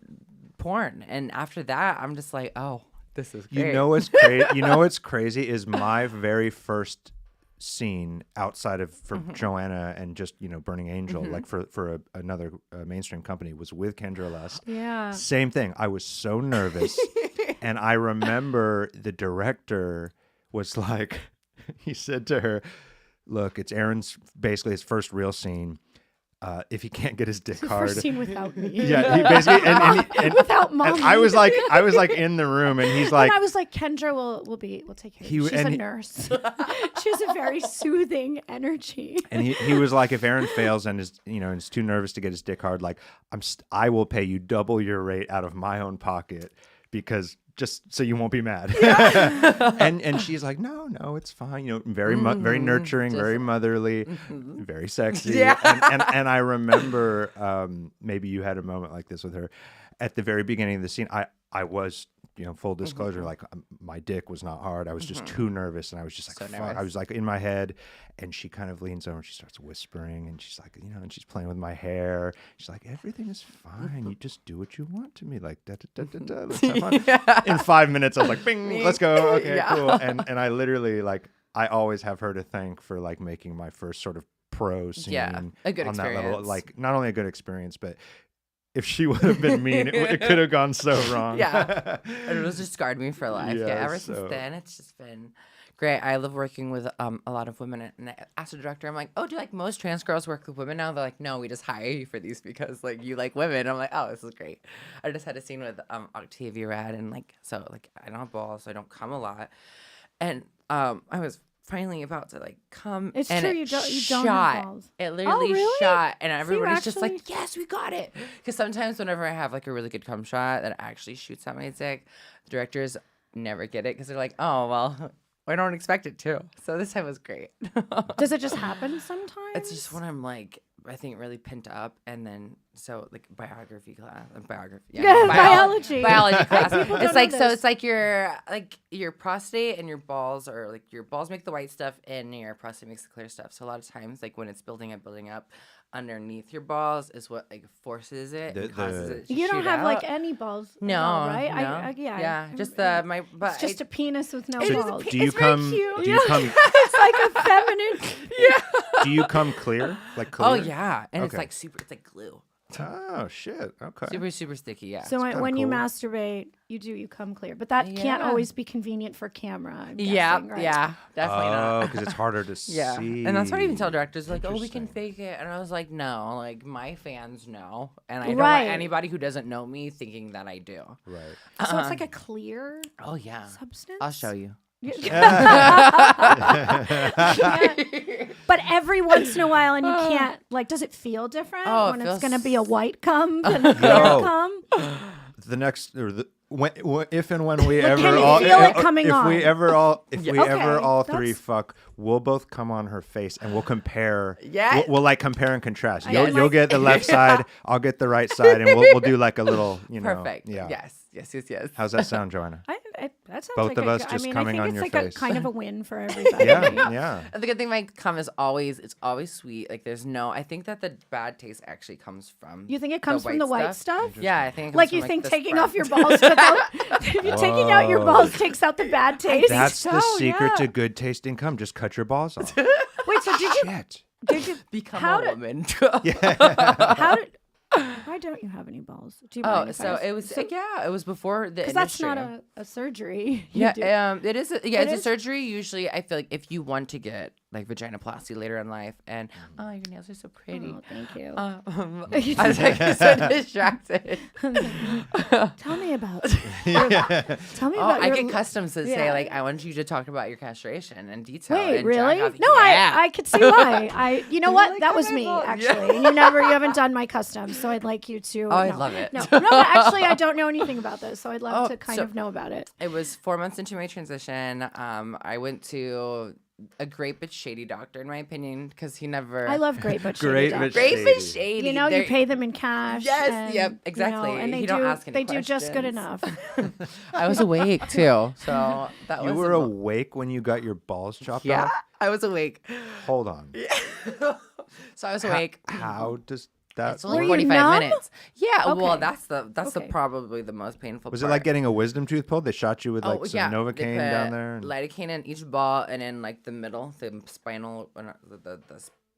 Speaker 3: porn, and after that, I'm just like, oh, this is great.
Speaker 1: You know what's crazy? You know what's crazy is my very first scene outside of for Joanna and just Burning Angel, like for another mainstream company, was with Kendra Les.
Speaker 2: Yeah.
Speaker 1: Same thing. I was so nervous, and I remember the director was like, he said to her, "Look, it's Aaron's basically his first real scene. If he can't get his dick hard."
Speaker 2: First scene without me.
Speaker 1: Yeah, he basically and
Speaker 2: Without mom.
Speaker 1: and I was like in the room, and he's like,
Speaker 2: and I was like, Kendra will take care of you. She's a nurse. She has a very soothing energy.
Speaker 1: and he was like, if Aaron fails and is is too nervous to get his dick hard, like I will pay you double your rate out of my own pocket, because just so you won't be mad. and she's like, no, it's fine. Very very nurturing, very motherly, very sexy.
Speaker 3: Yeah.
Speaker 1: And I remember maybe you had a moment like this with her at the very beginning of the scene. I was, full disclosure, like my dick was not hard. I was just too nervous, and I was just like,
Speaker 3: So
Speaker 1: fuck.
Speaker 3: nervous.
Speaker 1: I was like in my head, and she kind of leans over and she starts whispering, and she's like, and she's playing with my hair. She's like, everything is fine. You just do what you want to me, like da da da da da. Let's have fun. In 5 minutes, I was like, bing, let's go. Okay, cool. And I literally I always have her to thank for like making my first sort of pro scene
Speaker 3: a good
Speaker 1: on that level.
Speaker 3: experience.
Speaker 1: Like not only a good experience, but if she would have been mean, it could have gone so wrong.
Speaker 3: Yeah. It was just scarred me for life.
Speaker 1: Yeah,
Speaker 3: Ever
Speaker 1: so-
Speaker 3: since then, it's just been great. I love working with a lot of women. And I asked the director, I'm like, oh, do like most trans girls work with women now? They're like, no, we just hire you for these because like you like women. I'm like, oh, this is great. I just had a scene with Octavia Rad, and like so like I don't have balls, so I don't come a lot. And I was finally about to like come.
Speaker 2: It's
Speaker 3: and
Speaker 2: true,
Speaker 3: it
Speaker 2: you don't
Speaker 3: shot.
Speaker 2: have balls.
Speaker 3: It literally
Speaker 2: really?
Speaker 3: shot, and everybody's just
Speaker 2: actually-
Speaker 3: like, yes, we got it. Because sometimes whenever I have like a really good cum shot that actually shoots out my dick, the directors never get it because they're like, oh, well, I don't expect it to. So this time was great.
Speaker 2: Does it just happen sometimes?
Speaker 3: It's just when I'm like, I think really pent up, and then so like biography class,
Speaker 2: Biology.
Speaker 3: biology class.
Speaker 2: People don't
Speaker 3: It's like
Speaker 2: know
Speaker 3: so
Speaker 2: this.
Speaker 3: it's like your prostate and your balls are like your balls make the white stuff and your prostate makes the clear stuff. So a lot of times like when it's building up underneath your balls is what like forces it and causes it to
Speaker 2: You don't
Speaker 3: shoot
Speaker 2: have
Speaker 3: out.
Speaker 2: like any balls. at
Speaker 3: No,
Speaker 2: all, right?
Speaker 3: no.
Speaker 2: Yeah.
Speaker 3: Just the my but
Speaker 2: It's just a penis with no
Speaker 1: So
Speaker 2: balls.
Speaker 1: do you
Speaker 3: It's very
Speaker 1: come?
Speaker 3: cute.
Speaker 1: Do you come?
Speaker 2: It's like a feminine.
Speaker 1: Do you come clear? Like clear?
Speaker 3: oh yeah, and it's
Speaker 1: Okay.
Speaker 3: like super. It's like glue.
Speaker 1: Oh shit. Okay.
Speaker 3: Super super sticky. Yeah.
Speaker 2: So
Speaker 1: kinda
Speaker 2: when you
Speaker 1: cool.
Speaker 2: masturbate, you come clear, but that can't
Speaker 3: Yeah.
Speaker 2: always be convenient for camera. I'm
Speaker 3: yeah,
Speaker 2: guessing, right?
Speaker 3: yeah, definitely not.
Speaker 1: Oh, because it's harder to
Speaker 3: Yeah,
Speaker 1: see.
Speaker 3: and that's what I even tell directors like, oh, we can
Speaker 1: Interesting.
Speaker 3: fake it, and I was like, no, like my fans know, and I don't
Speaker 2: Right.
Speaker 3: want anybody who doesn't know me thinking that I do.
Speaker 1: Right.
Speaker 2: So it's like a clear
Speaker 3: Oh yeah,
Speaker 2: substance.
Speaker 3: I'll show you.
Speaker 2: But every once in a while, and you can't like. Does it feel different
Speaker 3: Oh, it
Speaker 2: when it's
Speaker 3: feels-
Speaker 2: going to be a white cum than a clear
Speaker 1: No.
Speaker 2: cum?
Speaker 1: The next, or the if and when we
Speaker 2: Like,
Speaker 1: ever
Speaker 2: can you
Speaker 1: all,
Speaker 2: feel it coming
Speaker 1: if
Speaker 2: on?
Speaker 1: we ever all, if we ever
Speaker 2: Okay,
Speaker 1: all three
Speaker 2: that's-
Speaker 1: fuck, we'll both come on her face and we'll compare.
Speaker 3: Yeah.
Speaker 1: We'll like compare and contrast.
Speaker 2: I
Speaker 1: You'll,
Speaker 2: like-
Speaker 1: you'll get the left side, I'll get the right side, and we'll do like a little,
Speaker 3: Perfect.
Speaker 1: Yeah.
Speaker 3: Yes.
Speaker 1: How's that sound, Joanna?
Speaker 2: That sounds
Speaker 1: Both
Speaker 2: like
Speaker 1: of
Speaker 2: a
Speaker 1: us
Speaker 2: good-
Speaker 1: just
Speaker 2: I mean,
Speaker 1: coming
Speaker 2: I
Speaker 1: on
Speaker 2: think
Speaker 1: your
Speaker 2: it's like
Speaker 1: face.
Speaker 2: a kind of a win for everybody.
Speaker 1: Yeah, yeah.
Speaker 3: And the good thing, my cum is always sweet. Like there's no. I think that the bad taste actually comes from.
Speaker 2: You think it comes from the white stuff?
Speaker 3: Yeah, I think. It comes
Speaker 2: Like
Speaker 3: from,
Speaker 2: you think
Speaker 3: the
Speaker 2: taking
Speaker 3: sperm.
Speaker 2: off your balls took out, taking out your balls takes out the bad taste?
Speaker 1: That's the
Speaker 2: So,
Speaker 1: secret
Speaker 2: yeah.
Speaker 1: to good tasting cum. Just cut your balls off.
Speaker 2: Wait, so did you
Speaker 1: Shit.
Speaker 2: did you
Speaker 3: become
Speaker 2: how
Speaker 3: a
Speaker 2: did
Speaker 3: woman?
Speaker 2: how did why Why don't you have any balls? Do you
Speaker 3: Oh,
Speaker 2: mind if
Speaker 3: so
Speaker 2: I
Speaker 3: it was it was before the industry.
Speaker 2: Because that's not a surgery.
Speaker 3: Yeah, it is. It's a
Speaker 2: is?
Speaker 3: surgery. Usually, I feel like if you want to get like vaginoplasty later in life, and oh, your nails are so pretty.
Speaker 2: Oh, thank you.
Speaker 3: I was like so distracted.
Speaker 2: Tell me about. Tell me about.
Speaker 3: I
Speaker 2: your
Speaker 3: get customs that say
Speaker 2: yeah.
Speaker 3: like I want you to talk about your castration in detail.
Speaker 2: Wait,
Speaker 3: and
Speaker 2: really?
Speaker 3: jack off-
Speaker 2: No,
Speaker 3: yeah.
Speaker 2: I could see why. You know what?
Speaker 3: like,
Speaker 2: that was
Speaker 3: "Oh,
Speaker 2: me
Speaker 3: my God."
Speaker 2: actually. You haven't done my customs, so I'd like you to.
Speaker 3: Oh, I love it.
Speaker 2: No, but actually, I don't know anything about this, so I'd love to kind
Speaker 3: so-
Speaker 2: of know about it.
Speaker 3: It was 4 months into my transition. I went to a great but shady doctor, in my opinion, because he never.
Speaker 2: I love great but
Speaker 1: Great
Speaker 2: shady
Speaker 1: but
Speaker 2: doctors.
Speaker 3: Great but
Speaker 1: shady.
Speaker 3: shady.
Speaker 2: You
Speaker 3: They're-
Speaker 2: pay them in cash.
Speaker 3: Yes,
Speaker 2: and,
Speaker 3: yep, exactly.
Speaker 2: and they
Speaker 3: You don't ask any
Speaker 2: They do just good
Speaker 3: questions.
Speaker 2: enough.
Speaker 3: I was awake too, so that was.
Speaker 1: You were awake when you got your balls chopped
Speaker 3: Yeah,
Speaker 1: off?
Speaker 3: I was awake.
Speaker 1: Hold on.
Speaker 3: So I was awake.
Speaker 1: How does that
Speaker 3: It's only
Speaker 2: Were you
Speaker 3: 45
Speaker 2: numb?
Speaker 3: minutes. Yeah, well,
Speaker 2: Okay.
Speaker 3: that's the
Speaker 2: Okay.
Speaker 3: probably the most painful.
Speaker 1: Was
Speaker 3: part.
Speaker 1: it like getting a wisdom tooth pulled? They shot you with like some
Speaker 3: They
Speaker 1: Novocaine
Speaker 3: put
Speaker 1: down there? And...
Speaker 3: lidocaine in each ball, and in like the middle, the spinal, the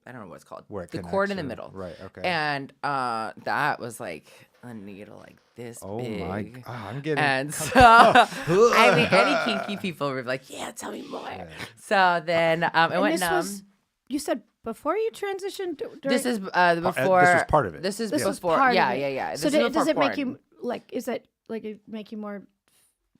Speaker 3: I don't know what it's called.
Speaker 1: Where it
Speaker 3: the cord in the
Speaker 1: connects or-
Speaker 3: middle.
Speaker 1: Right, okay.
Speaker 3: And that was like a needle like this
Speaker 1: Oh
Speaker 3: big.
Speaker 1: my God, I'm getting...
Speaker 3: And so, I mean, any kinky people were like, "Yeah, tell me more." So then it
Speaker 2: And
Speaker 3: went
Speaker 2: this
Speaker 3: numb.
Speaker 2: was, you said before you transitioned.
Speaker 3: This is before.
Speaker 1: this was part of it.
Speaker 3: This is
Speaker 2: This was
Speaker 3: before.
Speaker 2: part
Speaker 3: yeah,
Speaker 2: of it.
Speaker 3: yeah.
Speaker 2: So
Speaker 3: This is
Speaker 2: does
Speaker 3: before
Speaker 2: it make
Speaker 3: porn.
Speaker 2: you like? Is it like it make you more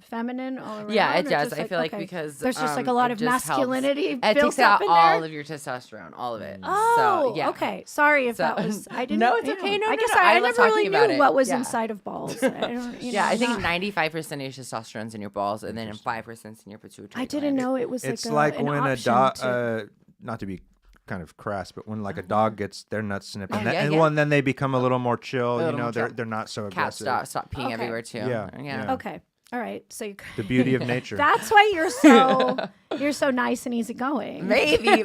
Speaker 2: feminine all around?
Speaker 3: Yeah, it
Speaker 2: or
Speaker 3: does.
Speaker 2: just
Speaker 3: I feel like
Speaker 2: okay.
Speaker 3: because
Speaker 2: there's just like a lot
Speaker 3: it
Speaker 2: of
Speaker 3: just helps.
Speaker 2: masculinity
Speaker 3: It
Speaker 2: built
Speaker 3: takes
Speaker 2: up
Speaker 3: out
Speaker 2: in
Speaker 3: all
Speaker 2: there.
Speaker 3: of your testosterone, all of it.
Speaker 2: Oh,
Speaker 3: so, yeah.
Speaker 2: okay. Sorry if
Speaker 3: So-
Speaker 2: that was. I didn't.
Speaker 3: No, it's
Speaker 2: you
Speaker 3: okay.
Speaker 2: know.
Speaker 3: No,
Speaker 2: I
Speaker 3: no,
Speaker 2: guess
Speaker 3: no. I
Speaker 2: I
Speaker 3: love
Speaker 2: never really
Speaker 3: talking about
Speaker 2: knew
Speaker 3: it.
Speaker 2: what was
Speaker 3: Yeah.
Speaker 2: inside of balls. I don't,
Speaker 3: Yeah, I think
Speaker 2: not-
Speaker 3: 95% of your testosterone's in your balls, and then 5% in your pituitary.
Speaker 2: I didn't
Speaker 3: gland.
Speaker 2: know it was
Speaker 1: It's
Speaker 2: like,
Speaker 1: like
Speaker 2: an
Speaker 1: when a
Speaker 2: option
Speaker 1: dog...
Speaker 2: to-
Speaker 1: not to be kind of crass, but when like a dog gets their nuts snipped, and,
Speaker 3: Oh,
Speaker 1: then,
Speaker 3: yeah.
Speaker 1: well, and then they become a little more chill.
Speaker 3: little more chill.
Speaker 1: They're not so
Speaker 3: Cats
Speaker 1: aggressive.
Speaker 3: stop peeing
Speaker 2: Okay.
Speaker 3: everywhere too.
Speaker 1: Yeah, yeah.
Speaker 2: Okay. All right. So you.
Speaker 1: The beauty of nature.
Speaker 2: That's why you're so nice and easygoing.
Speaker 3: Maybe.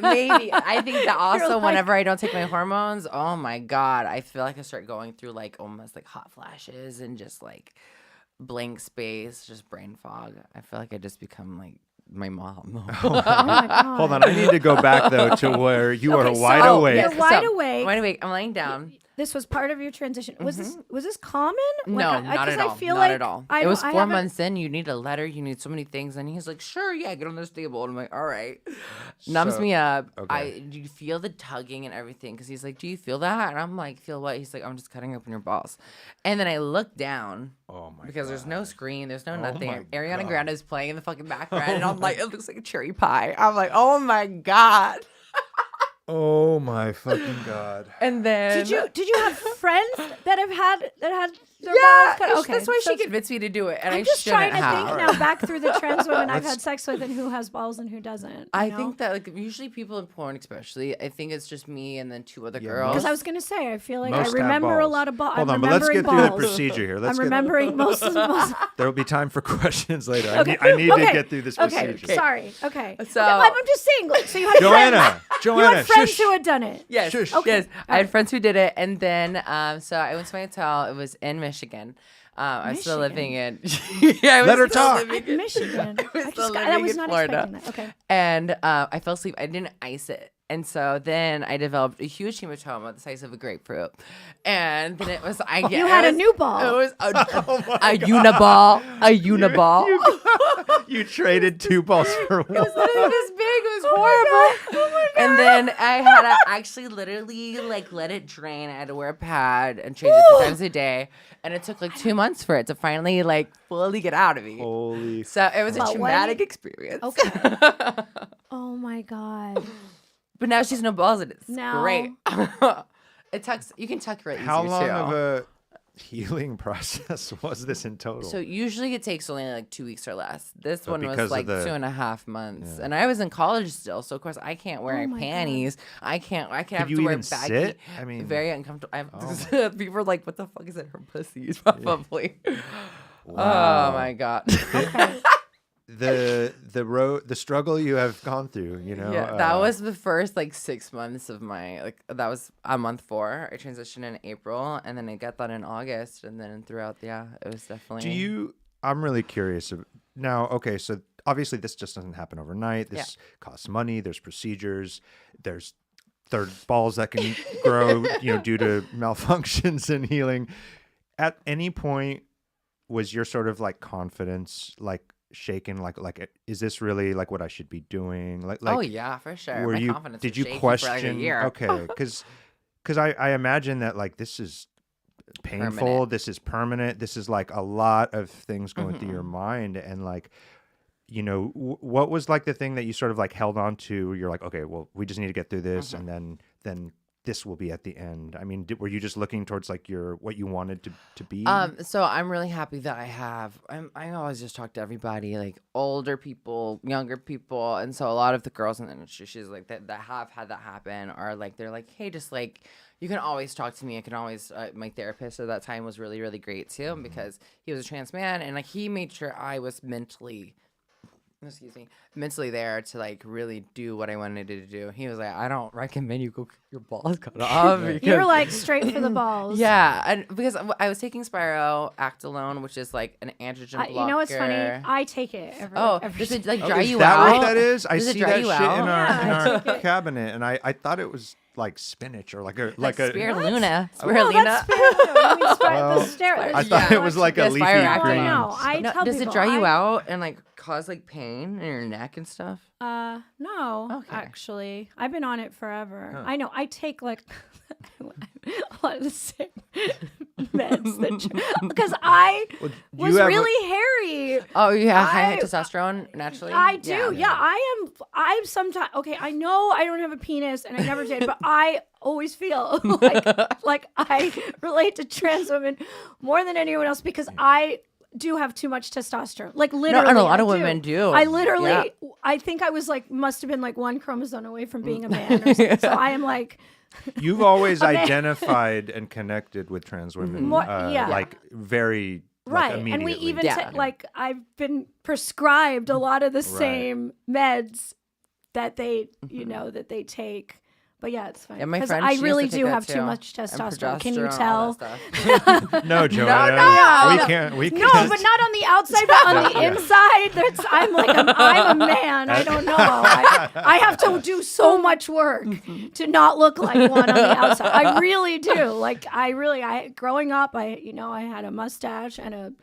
Speaker 3: I think that also
Speaker 2: like-
Speaker 3: whenever I don't take my hormones, oh my God, I feel like I start going through like almost like hot flashes and just like blank space, just brain fog. I feel like I just become like my mom.
Speaker 2: Oh my God.
Speaker 1: Hold on, I need to go back though to where you are
Speaker 2: Okay, so-
Speaker 1: wide awake.
Speaker 2: You're wide awake.
Speaker 3: Wide awake. I'm laying down.
Speaker 2: This was part of your transition. Was this common?
Speaker 3: No,
Speaker 2: Like,
Speaker 3: not at
Speaker 2: 'cause
Speaker 3: all.
Speaker 2: I feel
Speaker 3: Not
Speaker 2: like
Speaker 3: at all.
Speaker 2: I
Speaker 3: It was
Speaker 2: don't- I
Speaker 3: 4
Speaker 2: haven't-
Speaker 3: months in. You need a letter. You need so many things. And he's like, sure, yeah, get on this table. And I'm like, all right. Numbs
Speaker 1: So-
Speaker 3: me up.
Speaker 1: okay.
Speaker 3: You feel the tugging and everything. Because he's like, do you feel that? And I'm like, feel what? He's like, I'm just cutting open your balls. And then I look down.
Speaker 1: Oh my
Speaker 3: Because there's no screen, there's no
Speaker 1: Oh
Speaker 3: nothing.
Speaker 1: my
Speaker 3: Ariana
Speaker 1: God.
Speaker 3: Grande is playing in the fucking background, and I'm like, it looks like a cherry pie. I'm like, oh my God.
Speaker 1: Oh my fucking God.
Speaker 3: And then
Speaker 2: Did you have friends that had their
Speaker 3: yeah,
Speaker 2: balls cut? Okay,
Speaker 3: that's why
Speaker 2: so
Speaker 3: she convinced me to do it, and
Speaker 2: I'm
Speaker 3: I
Speaker 2: just
Speaker 3: shouldn't
Speaker 2: trying to
Speaker 3: have.
Speaker 2: think now back through the trans women I've
Speaker 1: Let's-
Speaker 2: had sex with and who has balls and who doesn't.
Speaker 3: I think that like usually people in porn, especially, I think it's just me and then two other
Speaker 1: Yeah,
Speaker 3: girls.
Speaker 2: because I was gonna say I feel like
Speaker 1: Most
Speaker 2: I
Speaker 1: have
Speaker 2: remember a
Speaker 1: balls.
Speaker 2: lot of balls.
Speaker 1: Hold
Speaker 2: I'm
Speaker 1: on, but let's
Speaker 2: remembering
Speaker 1: get through the
Speaker 2: balls.
Speaker 1: procedure here. Let's
Speaker 2: I'm remembering most of most.
Speaker 1: There will be time for questions later.
Speaker 2: Okay.
Speaker 1: I need to
Speaker 2: Okay.
Speaker 1: get through this
Speaker 2: Okay,
Speaker 1: procedure.
Speaker 2: sorry. Okay,
Speaker 3: So-
Speaker 2: I'm just saying. Like, so you had
Speaker 1: Joanna,
Speaker 2: friends. You
Speaker 1: Joanna,
Speaker 2: had friends
Speaker 1: shush.
Speaker 2: who had done it.
Speaker 3: Yes,
Speaker 1: Shush.
Speaker 2: Okay.
Speaker 3: yes. I
Speaker 2: All
Speaker 3: had friends who did it, and then so I went to my hotel. It was in Michigan. I was still living in. Yeah, I was
Speaker 1: Let her
Speaker 3: still
Speaker 1: talk.
Speaker 3: living in-
Speaker 2: Michigan.
Speaker 3: I was
Speaker 2: I
Speaker 3: still
Speaker 2: I
Speaker 3: living
Speaker 2: was
Speaker 3: in
Speaker 2: not
Speaker 3: Florida.
Speaker 2: expecting that. Okay.
Speaker 3: And I fell asleep. I didn't ice it. And so then I developed a huge hematoma the size of a grapefruit. And then it was,
Speaker 2: You had a new ball.
Speaker 3: It was a uniball. A uniball.
Speaker 1: You traded two balls for one.
Speaker 3: It was literally this big. It was horrible. And then I had to actually literally like let it drain. I had to wear a pad and change it 3 times a day. And it took like 2 months for it to finally like fully get out of me.
Speaker 1: Holy.
Speaker 3: So it was a
Speaker 2: But when
Speaker 3: traumatic
Speaker 2: you-
Speaker 3: experience.
Speaker 2: Okay. Oh my God.
Speaker 3: But now she's no balls and it's
Speaker 2: Now-
Speaker 3: great. It tucks. You can tuck right
Speaker 1: How
Speaker 3: easier,
Speaker 1: long
Speaker 3: too.
Speaker 1: of a healing process was this in total?
Speaker 3: So usually it takes only like 2 weeks or less. This
Speaker 1: But
Speaker 3: one
Speaker 1: because
Speaker 3: was
Speaker 1: of
Speaker 3: like
Speaker 1: the-
Speaker 3: 2.5 months, and I was in college still. So of course I can't wear
Speaker 2: Oh
Speaker 3: my
Speaker 2: my God.
Speaker 3: panties. I can't have
Speaker 1: you
Speaker 3: to wear
Speaker 1: even
Speaker 3: baggy.
Speaker 1: sit? I mean-
Speaker 3: very uncomfortable.
Speaker 1: Oh
Speaker 3: People are like, "What the fuck is in her pussies?" Probably.
Speaker 1: Wow.
Speaker 3: Oh my God.
Speaker 1: the struggle you have gone through, you know.
Speaker 3: Yeah, that was the first like 6 months of my like. That was on month 4. I transitioned in April, and then I got that in August, and then throughout, yeah, it was definitely.
Speaker 1: I'm really curious now. Okay, so obviously this just doesn't happen overnight. This costs money. There's procedures. There's they're balls that can grow, due to malfunctions and healing. At any point, was your sort of like confidence like shaken? Like, is this really like what I should be doing? Like,
Speaker 3: oh yeah, for sure.
Speaker 1: Were
Speaker 3: My
Speaker 1: you?
Speaker 3: confidence
Speaker 1: Did
Speaker 3: was
Speaker 1: you
Speaker 3: shaky
Speaker 1: question?
Speaker 3: for like a year.
Speaker 1: Okay, because I imagine that like this is painful.
Speaker 3: Permanent.
Speaker 1: This is permanent. This is like a lot of things going through your mind, and like, what was like the thing that you sort of like held on to? You're like, okay, well, we just need to get through this, and then this will be at the end. I mean, were you just looking towards like what you wanted to be?
Speaker 3: So I'm really happy that I always just talk to everybody, like older people, younger people, and so a lot of the girls in the industry, she's like that have had that happen, are like they're like, hey, just like you can always talk to me. I can always my therapist at that time was really, really great too, because he was a trans man, and like he made sure I was mentally there to like really do what I wanted to do. He was like, I don't recommend you go get your balls cut off.
Speaker 2: You're like straight for the balls.
Speaker 3: Yeah, and because I was taking spironolactone, which is like an androgen blocker.
Speaker 2: You know what's funny? I take it every
Speaker 3: does it like dry
Speaker 1: is
Speaker 3: you
Speaker 1: that
Speaker 3: out?
Speaker 1: what that is? I
Speaker 3: Does it
Speaker 1: see
Speaker 3: dry
Speaker 1: that
Speaker 3: you
Speaker 1: shit
Speaker 3: out?
Speaker 1: in
Speaker 2: Yeah, I
Speaker 1: our
Speaker 2: take it.
Speaker 1: cabinet, and I thought it was like spinach or like a
Speaker 3: Spirulina.
Speaker 2: No,
Speaker 3: Spirulina.
Speaker 2: that's the steroids.
Speaker 1: I thought it was like a
Speaker 3: Yeah,
Speaker 1: leafy
Speaker 3: spironolactone.
Speaker 1: green.
Speaker 2: No, I
Speaker 3: No,
Speaker 2: tell
Speaker 3: does
Speaker 2: people,
Speaker 3: it dry you out and like cause like pain in your neck and stuff?
Speaker 2: No,
Speaker 3: Okay.
Speaker 2: actually, I've been on it forever. I know. I take like a lot of the same meds because I was really hairy.
Speaker 3: Oh, you have high testosterone naturally?
Speaker 2: I do. Yeah, I'm sometimes okay. I know I don't have a penis, and I never did, but I always feel like I relate to trans women more than anyone else because I do have too much testosterone. Like literally,
Speaker 3: and a lot of women do.
Speaker 2: I literally,
Speaker 3: Yeah.
Speaker 2: I think I was like, must have been like one chromosome away from being a man. Or something. So I am like.
Speaker 1: You've always identified and connected with trans women,
Speaker 2: yeah.
Speaker 1: like very
Speaker 2: Right,
Speaker 1: like,
Speaker 2: and we
Speaker 1: immediately.
Speaker 2: even like I've been prescribed a lot of the same meds that they, that they take. But yeah, it's fine.
Speaker 3: Yeah, my
Speaker 2: Because
Speaker 3: friend,
Speaker 2: I
Speaker 3: she used
Speaker 2: really
Speaker 3: to take
Speaker 2: do
Speaker 3: that
Speaker 2: have
Speaker 3: too.
Speaker 2: too much
Speaker 3: And
Speaker 2: testosterone. Can you
Speaker 3: progesterone, all
Speaker 2: tell?
Speaker 3: that stuff.
Speaker 1: No, Joanna.
Speaker 2: no.
Speaker 1: We can't.
Speaker 2: No, but not on the outside, but on the inside. I'm like, I'm a man. I don't know. I have to do so much work to not look like one on the outside. I really do. Like, growing up, I had a mustache and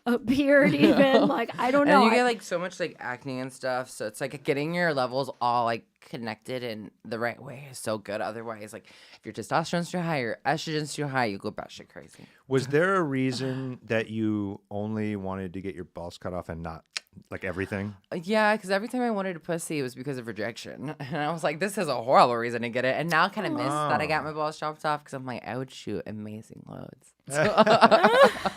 Speaker 2: a beard even. Like, I don't know.
Speaker 3: And you get like so much like acne and stuff. So it's like getting your levels all like connected in the right way is so good. Otherwise, like if your testosterone's too high or estrogen's too high, you go batshit crazy.
Speaker 1: Was there a reason that you only wanted to get your balls cut off and not like everything?
Speaker 3: Yeah, because every time I wanted a pussy, it was because of rejection. And I was like, this is a horrible reason to get it. And now I kind of miss that I got my balls chopped off because I'm like, I would shoot amazing loads.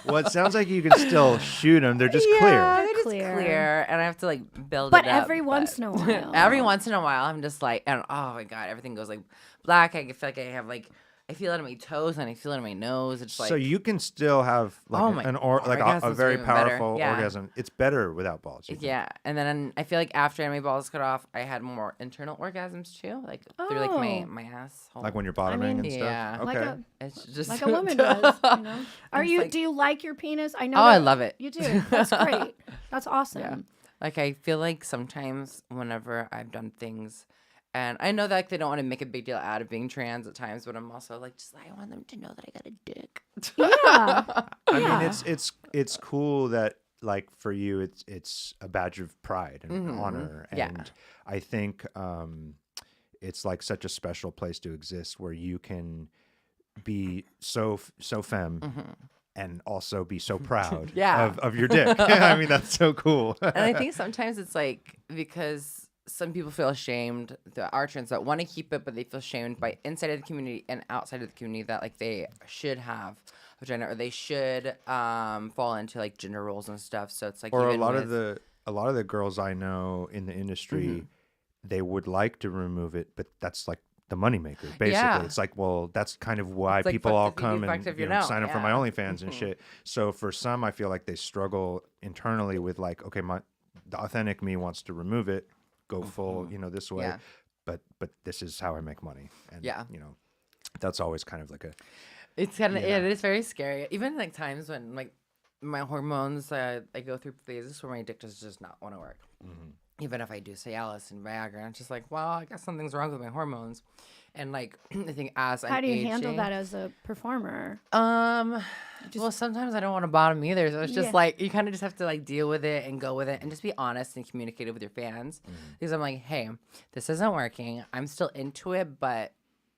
Speaker 1: Well, it sounds like you can still shoot them. They're just clear.
Speaker 3: They're just clear, and I have to like build
Speaker 2: But
Speaker 3: it up.
Speaker 2: every once in a while.
Speaker 3: Every once in a while, I'm just like, and oh my god, everything goes like black. I feel like I have like, I feel it on my toes and I feel it on my nose. It's like,
Speaker 1: So you can still have like a
Speaker 3: orgasms
Speaker 1: very
Speaker 3: are even better.
Speaker 1: powerful
Speaker 3: Yeah.
Speaker 1: orgasm. It's better without balls. you think?
Speaker 3: yeah. And then I feel like after I had my balls cut off, I had more internal orgasms too, like through like my asshole.
Speaker 1: Like when you're bottoming and stuff.
Speaker 3: yeah.
Speaker 1: Okay.
Speaker 3: It's just
Speaker 2: Like a woman does, do you like your penis? I know.
Speaker 3: Oh, I love it.
Speaker 2: You do. That's great. That's awesome.
Speaker 3: Yeah. Like I feel like sometimes whenever I've done things, and I know that like, they don't want to make a big deal out of being trans at times, but I'm also like, just I want them to know that I got a dick.
Speaker 2: Yeah.
Speaker 1: I mean, it's cool that like for you, it's a badge of pride and honor, and
Speaker 3: Yeah.
Speaker 1: I think it's like such a special place to exist where you can be so femme. And also be so proud of your dick. I mean, that's so cool.
Speaker 3: And I think sometimes it's like because some people feel ashamed, the are trans that want to keep it, but they feel shamed by inside of the community and outside of the community that like they should have a vagina or they should fall into like gender roles and stuff. So it's like
Speaker 1: Or
Speaker 3: even
Speaker 1: a lot of the girls I know in the industry, they would like to remove it, but that's like the moneymaker, basically.
Speaker 3: Yeah.
Speaker 1: It's like, well, that's kind of why
Speaker 3: It's like,
Speaker 1: people
Speaker 3: fuck
Speaker 1: all
Speaker 3: if you do,
Speaker 1: come
Speaker 3: fuck
Speaker 1: and
Speaker 3: if you don't.
Speaker 1: sign up for my
Speaker 3: Yeah.
Speaker 1: OnlyFans and shit. So for some, I feel like they struggle internally with like, okay, the authentic me wants to remove it, go full, this way.
Speaker 3: Yeah.
Speaker 1: But this is how I make money. And,
Speaker 3: Yeah.
Speaker 1: that's always kind of like a...
Speaker 3: It's kind of it is very scary. Even like times when like my hormones, I go through phases where my dick does just not want to work. Even if I do Cialis and Viagra, I'm just like, well, I guess something's wrong with my hormones. And like I think as I'm
Speaker 2: How do you
Speaker 3: aging,
Speaker 2: handle that as a performer?
Speaker 3: well, sometimes I don't want to bottom either. So it's just
Speaker 2: Yeah.
Speaker 3: like you kind of just have to like deal with it and go with it and just be honest and communicate with your fans. Because I'm like, hey, this isn't working. I'm still into it, but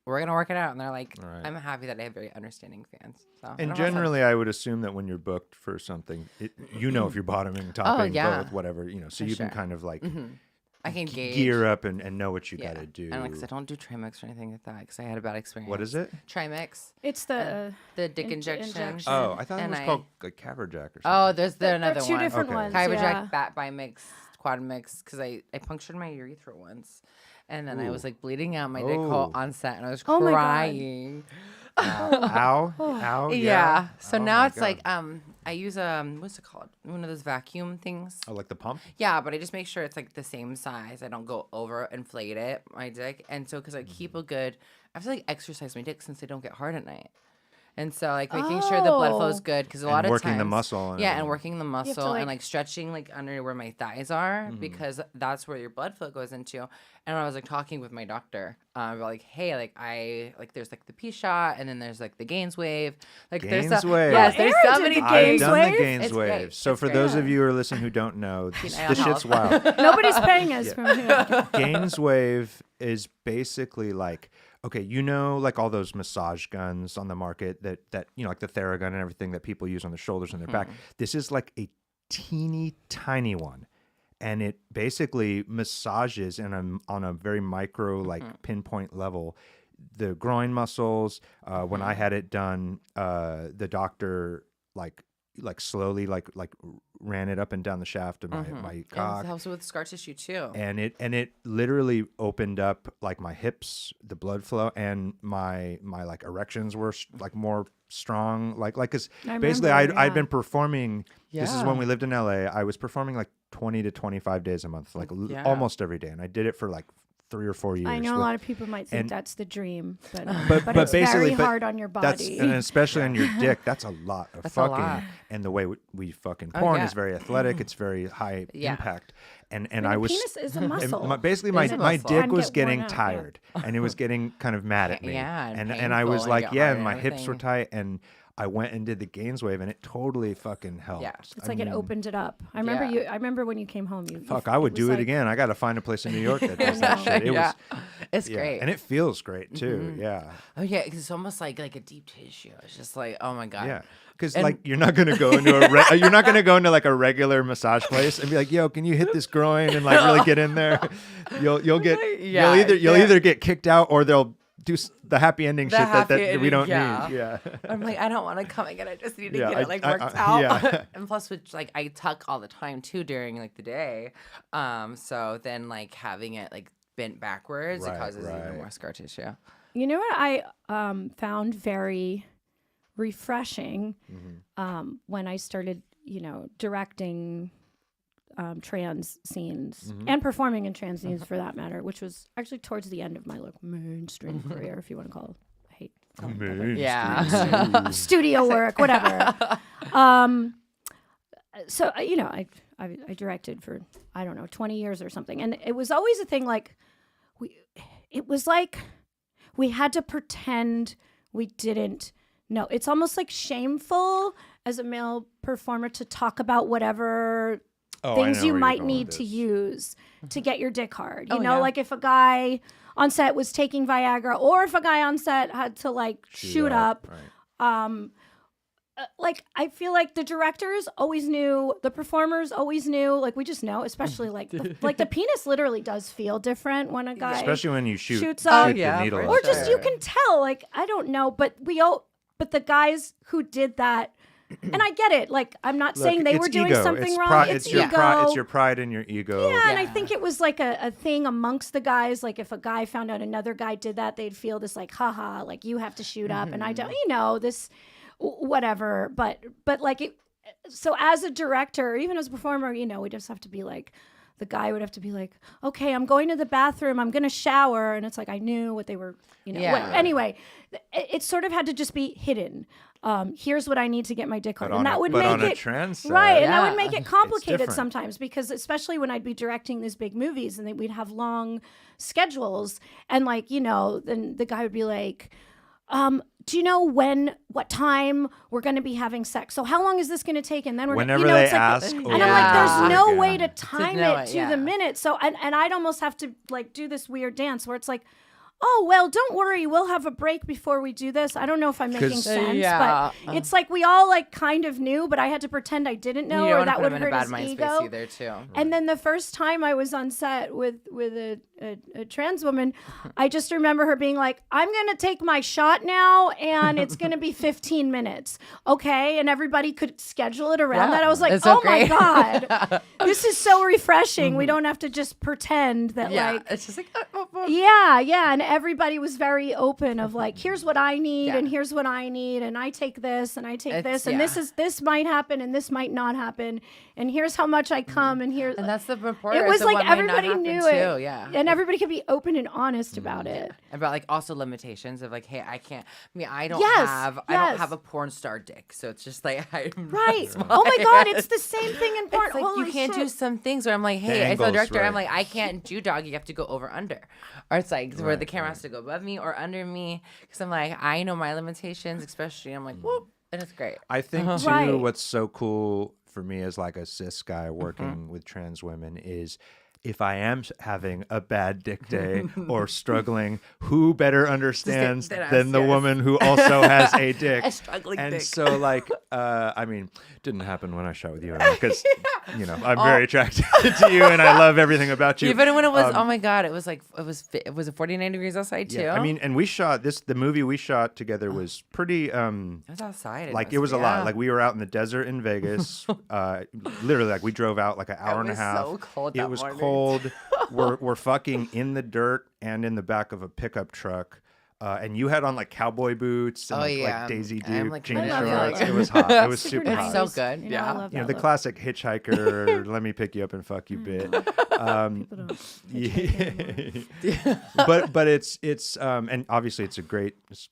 Speaker 3: we're gonna work it out. And they're like, I'm happy that I have very understanding fans. So
Speaker 1: And generally, I would assume that when you're booked for something, you know if you're bottoming, topping,
Speaker 3: yeah.
Speaker 1: both, whatever, you know, so you can kind of like
Speaker 3: I can gauge.
Speaker 1: gear up and know what you got to do.
Speaker 3: And like I said, I don't do trimix or anything like that because I had a bad experience.
Speaker 1: What is it?
Speaker 3: Trimix.
Speaker 2: It's the
Speaker 3: Dick injection.
Speaker 1: Oh, I thought it
Speaker 3: And
Speaker 1: was called like Caverjack or something.
Speaker 3: Oh, there's another
Speaker 2: they're two
Speaker 3: one.
Speaker 2: different
Speaker 1: Okay.
Speaker 2: ones.
Speaker 3: Kyberjack,
Speaker 2: Yeah.
Speaker 3: Bat by Mix, Quad Mix, because I punctured my urethra once. And then I was like bleeding out my dick hole on set and I was
Speaker 2: Oh my God.
Speaker 3: crying.
Speaker 1: Ow. Ow.
Speaker 3: Yeah. So
Speaker 1: Oh
Speaker 3: now
Speaker 1: my
Speaker 3: it's
Speaker 1: God.
Speaker 3: like I use what's it called? One of those vacuum things.
Speaker 1: Oh, like the pump?
Speaker 3: Yeah, but I just make sure it's like the same size. I don't go over inflate it, my dick. And so because I keep a good I have to like exercise my dick since I don't get hard at night. And so like making sure the blood flow is good because a lot of
Speaker 1: working
Speaker 3: times
Speaker 1: the muscle and
Speaker 3: and
Speaker 1: everything.
Speaker 3: working the
Speaker 2: have to,
Speaker 3: muscle
Speaker 2: like-
Speaker 3: and like stretching like under where my thighs are because that's where your blood flow goes into. And I was like talking with my doctor about like, hey, like I like there's like the P shot and then there's like the Gaines wave. Like there's
Speaker 1: Gaines wave.
Speaker 3: yes, there's
Speaker 2: Aaron
Speaker 3: so
Speaker 2: did
Speaker 3: many
Speaker 2: the
Speaker 1: I've
Speaker 2: Gaines
Speaker 1: done
Speaker 2: wave?
Speaker 1: the Gaines
Speaker 3: It's
Speaker 1: wave.
Speaker 3: great.
Speaker 1: So
Speaker 3: It's
Speaker 1: for
Speaker 3: great.
Speaker 1: those of you who are listening who don't know, this shit's wild.
Speaker 2: Nobody's paying us from here.
Speaker 1: Gaines wave is basically like, okay, you know, like all those massage guns on the market that you know, like the Theragun and everything that people use on their shoulders and their back. This is like a teeny tiny one, and it basically massages on a very micro, like pinpoint level, the groin muscles. When I had it done, the doctor like slowly like ran it up and down the shaft of my
Speaker 3: It
Speaker 1: cock.
Speaker 3: helps with scar tissue too.
Speaker 1: And it literally opened up like my hips, the blood flow, and my like erections were like more strong. Like because basically
Speaker 2: remember,
Speaker 1: I'd been performing. This is
Speaker 3: Yeah.
Speaker 1: when we lived in LA. I was performing like 20 to 25 days a month, like
Speaker 3: Yeah.
Speaker 1: almost every day, and I did it for like 3 or 4 years.
Speaker 2: I know a
Speaker 1: with-
Speaker 2: lot of people might think
Speaker 1: and-
Speaker 2: that's the dream, but
Speaker 1: but
Speaker 2: it's
Speaker 1: basically,
Speaker 2: very
Speaker 1: but
Speaker 2: hard on your
Speaker 1: That's,
Speaker 2: body.
Speaker 1: and especially on your dick. That's a lot of
Speaker 3: That's a
Speaker 1: fucking.
Speaker 3: lot.
Speaker 1: And the way we fucking porn
Speaker 3: yeah.
Speaker 1: is very athletic. It's very high
Speaker 3: Yeah.
Speaker 1: impact. And
Speaker 2: I mean,
Speaker 1: I
Speaker 2: the
Speaker 1: was
Speaker 2: penis is a
Speaker 1: and
Speaker 2: muscle.
Speaker 1: basically
Speaker 3: It is a
Speaker 1: my
Speaker 3: muscle.
Speaker 1: dick
Speaker 2: Can
Speaker 1: was
Speaker 2: get worn
Speaker 1: getting
Speaker 2: out, yeah.
Speaker 1: tired and it was getting kind of mad at me.
Speaker 3: Yeah, and
Speaker 1: and I was
Speaker 3: painful and
Speaker 1: like,
Speaker 3: get
Speaker 1: yeah,
Speaker 3: hard
Speaker 1: and
Speaker 3: and
Speaker 1: my hips were
Speaker 3: everything.
Speaker 1: tight, and I went and did the Gaines wave, and it totally fucking helped.
Speaker 3: Yeah.
Speaker 2: It's like it opened it up. I remember
Speaker 3: Yeah.
Speaker 2: you. I remember when you came home.
Speaker 1: Fuck, I would
Speaker 2: was
Speaker 1: do
Speaker 2: like-
Speaker 1: it again. I got to find a place in New York that does that
Speaker 2: know.
Speaker 1: shit. It
Speaker 3: yeah,
Speaker 1: was,
Speaker 3: it's
Speaker 1: yeah.
Speaker 3: great.
Speaker 1: And it feels great too. Yeah.
Speaker 3: Oh yeah, 'cause it's almost like a deep tissue. It's just like, oh my god.
Speaker 1: Yeah, because
Speaker 3: And-
Speaker 1: like you're not gonna go into you're not gonna go into like a regular massage place and be like, yo, can you hit this groin and like really get in there? You'll get
Speaker 3: Yeah,
Speaker 1: you'll
Speaker 3: yeah.
Speaker 1: either get kicked out or they'll do the happy ending
Speaker 3: The
Speaker 1: shit
Speaker 3: happy
Speaker 1: that we
Speaker 3: ending,
Speaker 1: don't
Speaker 3: yeah.
Speaker 1: need. Yeah.
Speaker 3: I'm like, I don't want to come again. I just need to
Speaker 1: Yeah,
Speaker 3: get it like
Speaker 1: I-
Speaker 3: worked out.
Speaker 1: yeah.
Speaker 3: And plus, with like I tuck all the time too during like the day. So then like having it like bent backwards,
Speaker 1: Right,
Speaker 3: it causes
Speaker 1: right.
Speaker 3: even more scar tissue.
Speaker 2: You know what I found very refreshing
Speaker 1: Mm-hmm.
Speaker 2: when I started, directing trans scenes
Speaker 1: Mm-hmm.
Speaker 2: and performing in trans scenes for that matter, which was actually towards the end of my like mainstream career, if you want to call it. I hate calling it that,
Speaker 3: Yeah.
Speaker 2: studio work, whatever. So I directed for 20 years or something, and it was always a thing. Like it was like we had to pretend we didn't know. It's almost like shameful as a male performer to talk about whatever things you might need to use to get your dick hard. You know,
Speaker 3: yeah.
Speaker 2: like if a guy on set was taking Viagra, or if a guy on set had to like shoot up.
Speaker 1: Right.
Speaker 2: Like I feel like the directors always knew, the performers always knew. Like we just know, especially like the penis literally does feel different when a guy
Speaker 1: Especially when you shoots
Speaker 2: up.
Speaker 1: the
Speaker 3: Yeah,
Speaker 1: needle.
Speaker 3: for
Speaker 1: up
Speaker 2: or just
Speaker 1: there.
Speaker 2: you can tell. Like I don't know, but but the guys who did that, and I get it. Like I'm not
Speaker 1: Look,
Speaker 2: saying they
Speaker 1: it's
Speaker 2: were doing
Speaker 1: ego.
Speaker 2: something
Speaker 1: It's
Speaker 2: wrong.
Speaker 1: It's
Speaker 2: It's
Speaker 1: your
Speaker 2: ego.
Speaker 1: it's your pride and your ego.
Speaker 2: Yeah, and I
Speaker 3: Yeah.
Speaker 2: think it was like a thing amongst the guys. Like if a guy found out another guy did that, they'd feel this like, haha, like you have to shoot up, and I don't, this, whatever. But like it. So as a director, even as a performer, we just have to be like, the guy would have to be like, okay, I'm going to the bathroom, I'm going to shower. And it's like, I knew what they were, Anyway, it sort of had to just be hidden. Here's what I need to get my dick hard. And that would make
Speaker 1: on
Speaker 2: it
Speaker 1: a trans side,
Speaker 2: right. And that would make it complicated
Speaker 1: different.
Speaker 2: sometimes, because especially when I'd be directing these big movies and we'd have long schedules, and then the guy would be like, do you know what time we're going to be having sex? So how long is this going to take? And then we're
Speaker 1: whenever they
Speaker 2: it's like,
Speaker 1: ask,
Speaker 2: and I'm like, there's no way to time
Speaker 3: know
Speaker 2: it
Speaker 3: it,
Speaker 2: to the minute. So and I'd almost have to like do this weird dance where it's like, oh, well, don't worry, we'll have a break before we do this. I don't know if I'm making sense, but it's like we all like kind of knew, but I had to pretend I didn't know, or that would hurt his ego.
Speaker 3: Either, too.
Speaker 2: And then the first time I was on set with a trans woman, I just remember her being like, I'm going to take my shot now, and it's going to be 15 minutes. Okay. And everybody could schedule it around that. I was like, oh my God, this is so refreshing. We don't have to just pretend that
Speaker 3: it's just like,
Speaker 2: yeah. And everybody was very open of like, here's what I need and here's what I need. And I take this and I take this. And this might happen and this might not happen. And here's how much I come. And here's,
Speaker 3: and that's the report.
Speaker 2: It was like everybody knew it.
Speaker 3: Too, yeah.
Speaker 2: And everybody could be open and honest about it.
Speaker 3: About like also limitations of like, hey, I can't, I don't have a porn star dick. So it's just like,
Speaker 2: right. Oh my God. It's the same thing in porn.
Speaker 3: It's like, you can't do some things where I'm like, hey, as a director, I'm like, I can't do dog. You have to go over under. Or it's like where the camera has to go above me or under me. Because I'm like, I know my limitations, especially. I'm like, whoop. And it's great.
Speaker 1: I think too, what's so cool for me as like a cis guy working with trans women is, if I am having a bad dick day or struggling, who better understands than the woman who also has a dick?
Speaker 3: A struggling
Speaker 1: and
Speaker 3: dick.
Speaker 1: so like, didn't happen when I shot with you, because, I'm very attracted to you and I love everything about you.
Speaker 3: Even when it was, oh my God, it was like, it was 49 degrees outside too.
Speaker 1: Yeah, and we shot the movie we shot together was pretty,
Speaker 3: it was outside.
Speaker 1: Like it was a lot. Like we were out in the desert in Vegas. Literally, like we drove out like an hour and a half.
Speaker 3: So cold.
Speaker 1: It was cold. We're fucking in the dirt and in the back of a pickup truck. And you had on like cowboy boots and like Daisy Duke
Speaker 3: like,
Speaker 1: jean
Speaker 3: really
Speaker 1: shorts. It was hot. It was super
Speaker 2: nice.
Speaker 1: hot.
Speaker 3: It's so good.
Speaker 2: I love
Speaker 1: the
Speaker 2: look.
Speaker 1: classic hitchhiker, let me pick you up and fuck you bit.
Speaker 2: People don't
Speaker 1: But it's and obviously it's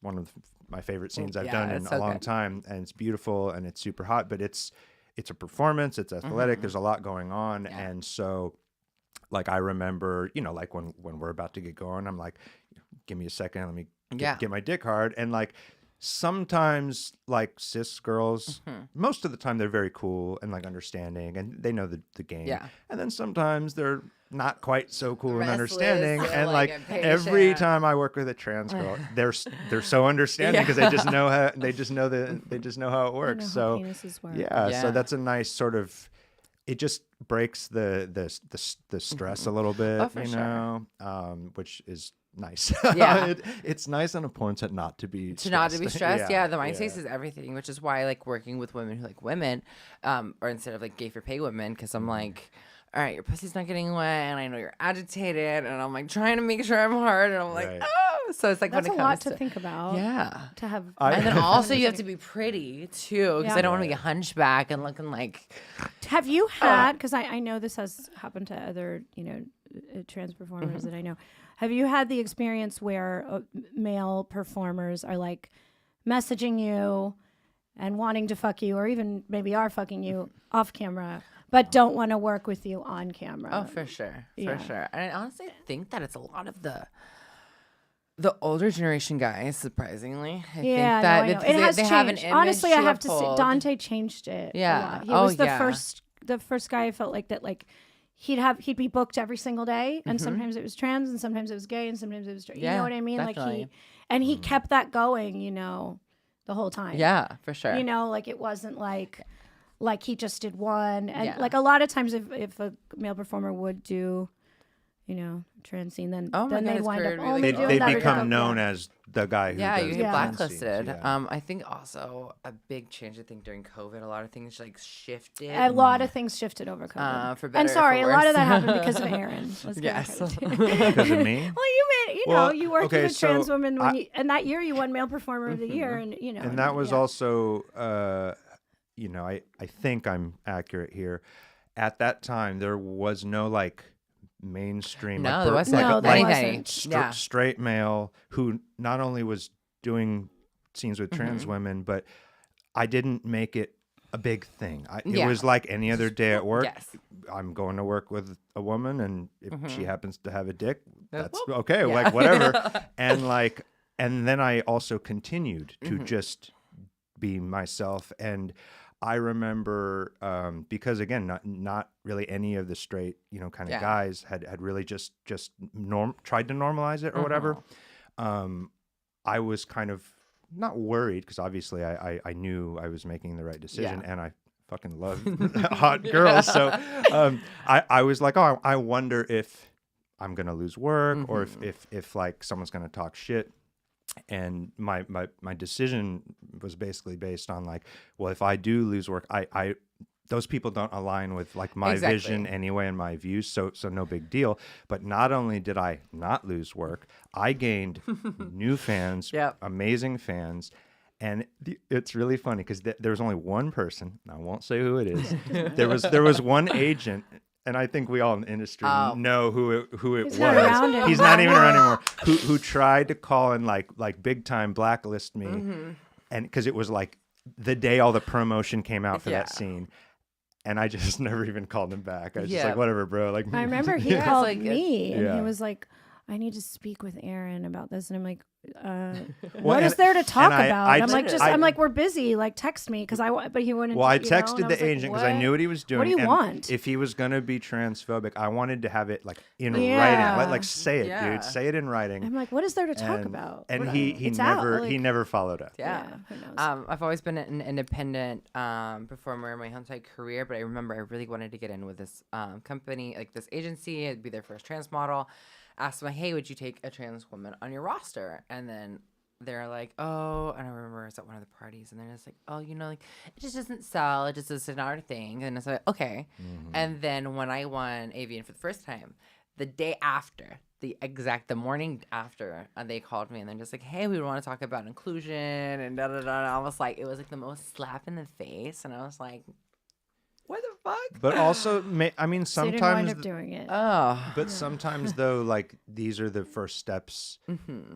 Speaker 1: one of my favorite scenes I've done in a long time, and it's beautiful and it's super hot, but it's a performance, it's athletic, there's a lot going on, and so like I remember, like when we're about to get going, I'm like, give me a second, let me get my dick hard. And like sometimes like cis girls, most of the time they're very cool and like understanding and they know the game. Yeah. And then sometimes they're not quite so cool and understanding. And like every time I work with a trans girl, they're so understanding because they just know how how it works. So so that's a nice sort of, it just breaks the stress a little bit, which is nice.
Speaker 3: Yeah.
Speaker 1: It's nice on a porn set not to be
Speaker 3: stressed. Yeah, the mind space is everything, which is why I like working with women who like women, or instead of like gay for pay women, because I'm like, all right, your pussy's not getting wet, and I know you're agitated, and I'm like trying to make sure I'm hard, and I'm like, oh, so it's like
Speaker 2: that's
Speaker 3: when it
Speaker 2: a lot
Speaker 3: comes
Speaker 2: to think about.
Speaker 3: Yeah,
Speaker 2: to have,
Speaker 3: and then also you have to be pretty too, because I don't want to be a hunchback and looking like.
Speaker 2: Have you had? Because I know this has happened to other trans performers that I know. Have you had the experience where male performers are like messaging you and wanting to fuck you, or even maybe are fucking you off camera, but don't want to work with you on camera?
Speaker 3: Oh, for sure. For sure. And I honestly think that it's a lot of the older generation guys, surprisingly. I think that
Speaker 2: it has
Speaker 3: they
Speaker 2: changed.
Speaker 3: have an image.
Speaker 2: Honestly, I have to say, Dante changed it.
Speaker 3: Yeah.
Speaker 2: A lot. He was the first guy I felt like that, like, he'd be booked every single day, and sometimes it was trans, and sometimes it was gay, and sometimes it was straight. You know what I mean?
Speaker 3: Definitely.
Speaker 2: Like he kept that going, the whole time.
Speaker 3: Yeah, for sure.
Speaker 2: Like it wasn't like he just did one, and like a lot of times if a male performer would do, trans scene, then they'd wind up only doing
Speaker 1: they
Speaker 2: that.
Speaker 1: become known as the guy who does
Speaker 3: you get blacklisted.
Speaker 1: Yeah.
Speaker 3: I think also a big change. I think during COVID, a lot of things like shifted.
Speaker 2: A lot of things shifted over COVID.
Speaker 3: For better,
Speaker 2: and sorry,
Speaker 3: or for
Speaker 2: a lot
Speaker 3: worse.
Speaker 2: of that happened because of Aaron.
Speaker 1: Because of me.
Speaker 2: Well, you worked with a trans woman and that year you won Male Performer of the Year, and
Speaker 1: And that was also, I think I'm accurate here. at that time there was no like mainstream,
Speaker 3: No,
Speaker 1: like,
Speaker 3: there wasn't.
Speaker 2: No, there wasn't.
Speaker 1: straight male who not only was doing scenes with trans women, but I didn't make it a big thing. It was like any other day at work.
Speaker 3: Yes.
Speaker 1: I'm going to work with a woman, and if she happens to have a dick, that's
Speaker 3: Whoop.
Speaker 1: okay.
Speaker 3: Yeah.
Speaker 1: Like whatever. And then I also continued to just be myself. And I remember because again, not really any of the straight, kind of guys had really just tried to normalize it or whatever. I was kind of not worried because obviously I knew I was making the right decision, and I fucking love hot girls. So I was like, oh, I wonder if I'm gonna lose work or if like someone's gonna talk shit. And my decision was basically based on like, well, if I do lose work, I those people don't align with like my vision anyway and my views, so no big deal. But not only did I not lose work, I gained new fans, amazing fans. And it's really funny because there was only one person, I won't say who it is. there was one agent, and I think we all in the industry know who it was. He's not even around anymore. Who tried to call and like big time blacklist me, and because it was like the day all the promotion came out for that scene. And I just never even called him back. I was just like, whatever, bro. Like,
Speaker 2: I remember he called me and he was like, I need to speak with Aaron about this. And I'm like, what is there to talk about? I'm like, we're busy. Like, text me but he wouldn't.
Speaker 1: Well, I texted the agent because I knew what he was doing.
Speaker 2: What do you want?
Speaker 1: If he was going to be transphobic, I wanted to have it like in writing. Like say it, dude. Say it in writing.
Speaker 2: I'm like, what is there to talk about?
Speaker 1: And he never followed up.
Speaker 3: Yeah.
Speaker 2: Who knows?
Speaker 3: I've always been an independent performer in my whole entire career, but I remember I really wanted to get in with this company, like this agency. I'd be their first trans model. Asked them, hey, would you take a trans woman on your roster? And then they're like, oh, and I remember I was at one of the parties, and they're just like, oh, like it just doesn't sell. It just isn't our thing. And it's like, okay. And then when I won Avian for the first time, the day after, the morning after, they called me and they're just like, hey, we want to talk about inclusion and da da da. And I was like, it was like the most slap in the face, and I was like, what the fuck?
Speaker 1: But also, I mean,
Speaker 2: So you didn't
Speaker 1: sometimes.
Speaker 2: wind up doing it.
Speaker 1: But sometimes, though, like these are the first steps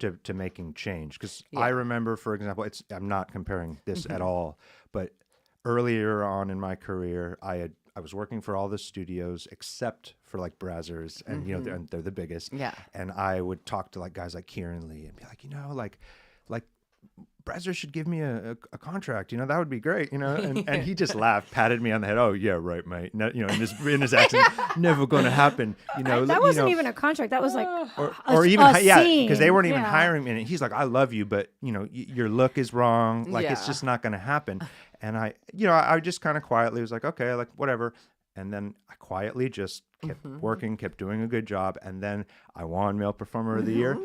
Speaker 1: to making change. Because I remember, for example, I'm not comparing this at all, but earlier on in my career, I was working for all the studios except for like Brazzers, and they're the biggest.
Speaker 3: Yeah.
Speaker 1: And I would talk to like guys like Kieran Lee and be like, like Brazzers should give me a contract, that would be great, and he just laughed, patted me on the head. Oh yeah, right, mate. No, in his accent, never going to happen.
Speaker 2: That wasn't even a contract. That was like
Speaker 1: or even
Speaker 2: scene.
Speaker 1: because they weren't even hiring me. And he's like, I love you, but your look is wrong. Like it's just not going to happen. And I just kind of quietly was like, okay, like whatever. And then I quietly just kept working, kept doing a good job, and then I won Male Performer of the Year.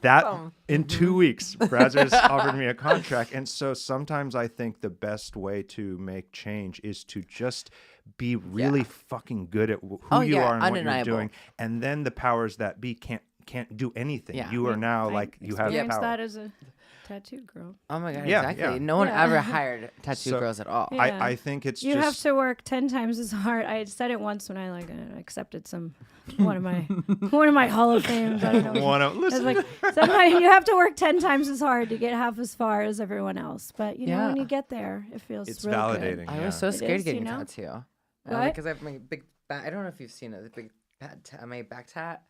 Speaker 1: That in 2 weeks, Brazzers offered me a contract. And so sometimes I think the best way to make change is to just be really fucking good at who you are and what you're doing. And then the powers that be can't do anything.
Speaker 3: Yeah.
Speaker 1: You are now like you have the power.
Speaker 2: That as a tattoo girl.
Speaker 3: Oh my God, exactly. Yeah. No one ever hired tattoo girls at all.
Speaker 2: Yeah.
Speaker 1: I think it's
Speaker 2: you have to work 10 times as hard. I said it once when I accepted one of my Hall of Fames. I don't know. Sometimes you have to work 10 times as hard to get half as far as everyone else. But when you get there, it feels
Speaker 1: it's
Speaker 2: real
Speaker 1: validating.
Speaker 2: Good.
Speaker 3: I was so scared to get a tattoo.
Speaker 2: What?
Speaker 3: Because I have my big back. I don't know if you've seen it. The big my back tat.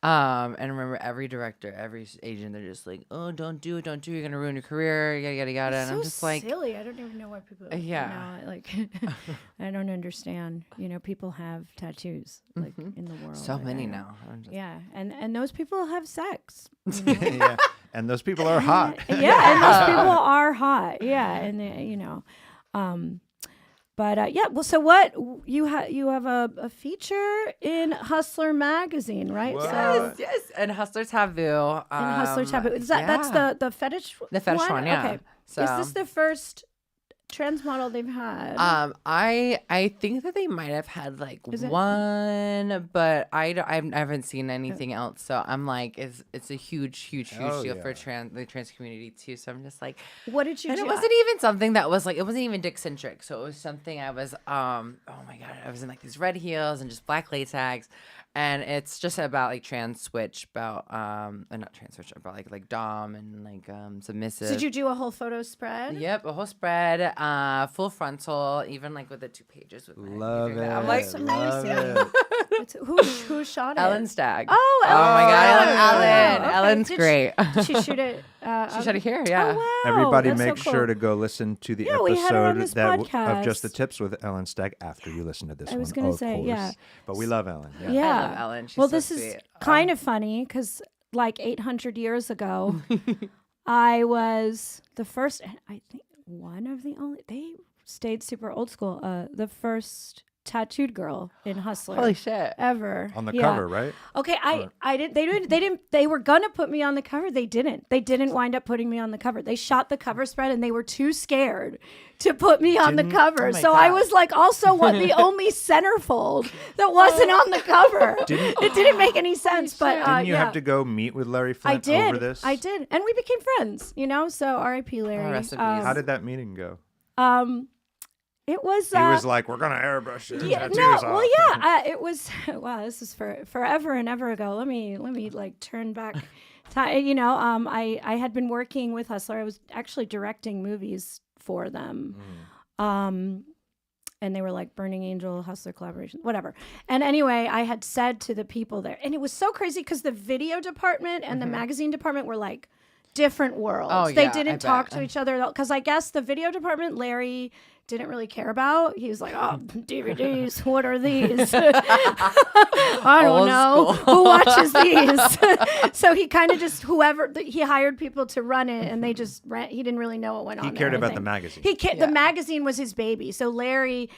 Speaker 3: And remember, every director, every agent, they're just like, "Oh, don't do it, don't do it. You're gonna ruin your career, yada yada yada." And I'm just like,
Speaker 2: silly. I don't even know why people. I don't understand. People have tattoos like in the world.
Speaker 3: So many now.
Speaker 2: And those people have sex.
Speaker 1: Yeah, and those people are hot.
Speaker 2: And those people are hot. Yeah, and well, so what you have a feature in Hustler magazine, right?
Speaker 1: Wow.
Speaker 3: Yes, and Hustler Taboo.
Speaker 2: Hustler Taboo. That's the fetish.
Speaker 3: The fetish one, yeah.
Speaker 2: Okay.
Speaker 3: So.
Speaker 2: Is this the first trans model they've had?
Speaker 3: I think that they might have had like one, but I haven't seen anything else. So I'm like, it's a huge deal for the trans community too. So I'm just like,
Speaker 2: what did you do?
Speaker 3: It wasn't even something that was like, it wasn't even dick-centric. So it was something I was, oh my God, I was in like these red heels and just black latex. And it's just about like trans switch, about not trans switch, about like dom and like submissive.
Speaker 2: So did you do a whole photo spread?
Speaker 3: Yep, a whole spread, full frontal, even like with the 2 pages. With
Speaker 1: Love it.
Speaker 3: I'm like,
Speaker 1: love it.
Speaker 2: Who shot it?
Speaker 3: Ellen Stagg.
Speaker 2: Oh,
Speaker 3: Ellen. Oh my God,
Speaker 2: Ellen. Okay.
Speaker 3: Ellen's great.
Speaker 2: Did she shoot it?
Speaker 3: She shot it here, yeah.
Speaker 2: Oh, wow.
Speaker 1: Everybody
Speaker 2: That's
Speaker 1: make
Speaker 2: so cool.
Speaker 1: sure to go listen to the
Speaker 2: we had her on
Speaker 1: episode
Speaker 2: this
Speaker 1: of
Speaker 2: podcast.
Speaker 1: Just the Tips with Ellen Stagg after you listen to this one.
Speaker 2: I was going to say,
Speaker 1: course.
Speaker 2: yeah.
Speaker 1: But we love Ellen. Yeah.
Speaker 2: Yeah.
Speaker 3: I love Ellen. She's
Speaker 2: well,
Speaker 3: so
Speaker 2: this
Speaker 3: sweet.
Speaker 2: is kind of funny because like 800 years ago, I was the first, and I think one of the only, they stayed super old school, the first tattooed girl in Hustler.
Speaker 3: Holy shit.
Speaker 2: Ever.
Speaker 1: On the cover, right?
Speaker 2: Okay, they were gonna put me on the cover. They didn't wind up putting me on the cover. They shot the cover spread and they were too scared to put me on the cover. So I was like also the only centerfold that wasn't on the cover. It didn't make any sense. But
Speaker 1: didn't you have to go meet with Larry Flint over this?
Speaker 2: I did. And we became friends, So R.I.P. Larry.
Speaker 3: rest in peace.
Speaker 1: How did that meeting go?
Speaker 2: It was.
Speaker 1: He was like, "We're gonna airbrush it."
Speaker 2: Yeah,
Speaker 1: tattoos off.
Speaker 2: well, yeah. It was. Wow, this is forever and ever ago. Let me like turn back. I had been working with Hustler. I was actually directing movies for them. And they were like Burning Angel, Hustler collaboration, whatever. And anyway, I had said to the people there, and it was so crazy because the video department and the magazine department were like different worlds.
Speaker 3: Oh,
Speaker 2: they
Speaker 3: yeah,
Speaker 2: didn't talk to each other because I guess the video department, Larry didn't really care about. He was like, "Oh, DVDs, what are these? I don't know who watches these." So he kind of just he hired people to run it, and they just ran. He didn't really know what went on.
Speaker 1: He cared about the magazine.
Speaker 2: The magazine was his baby. So Larry,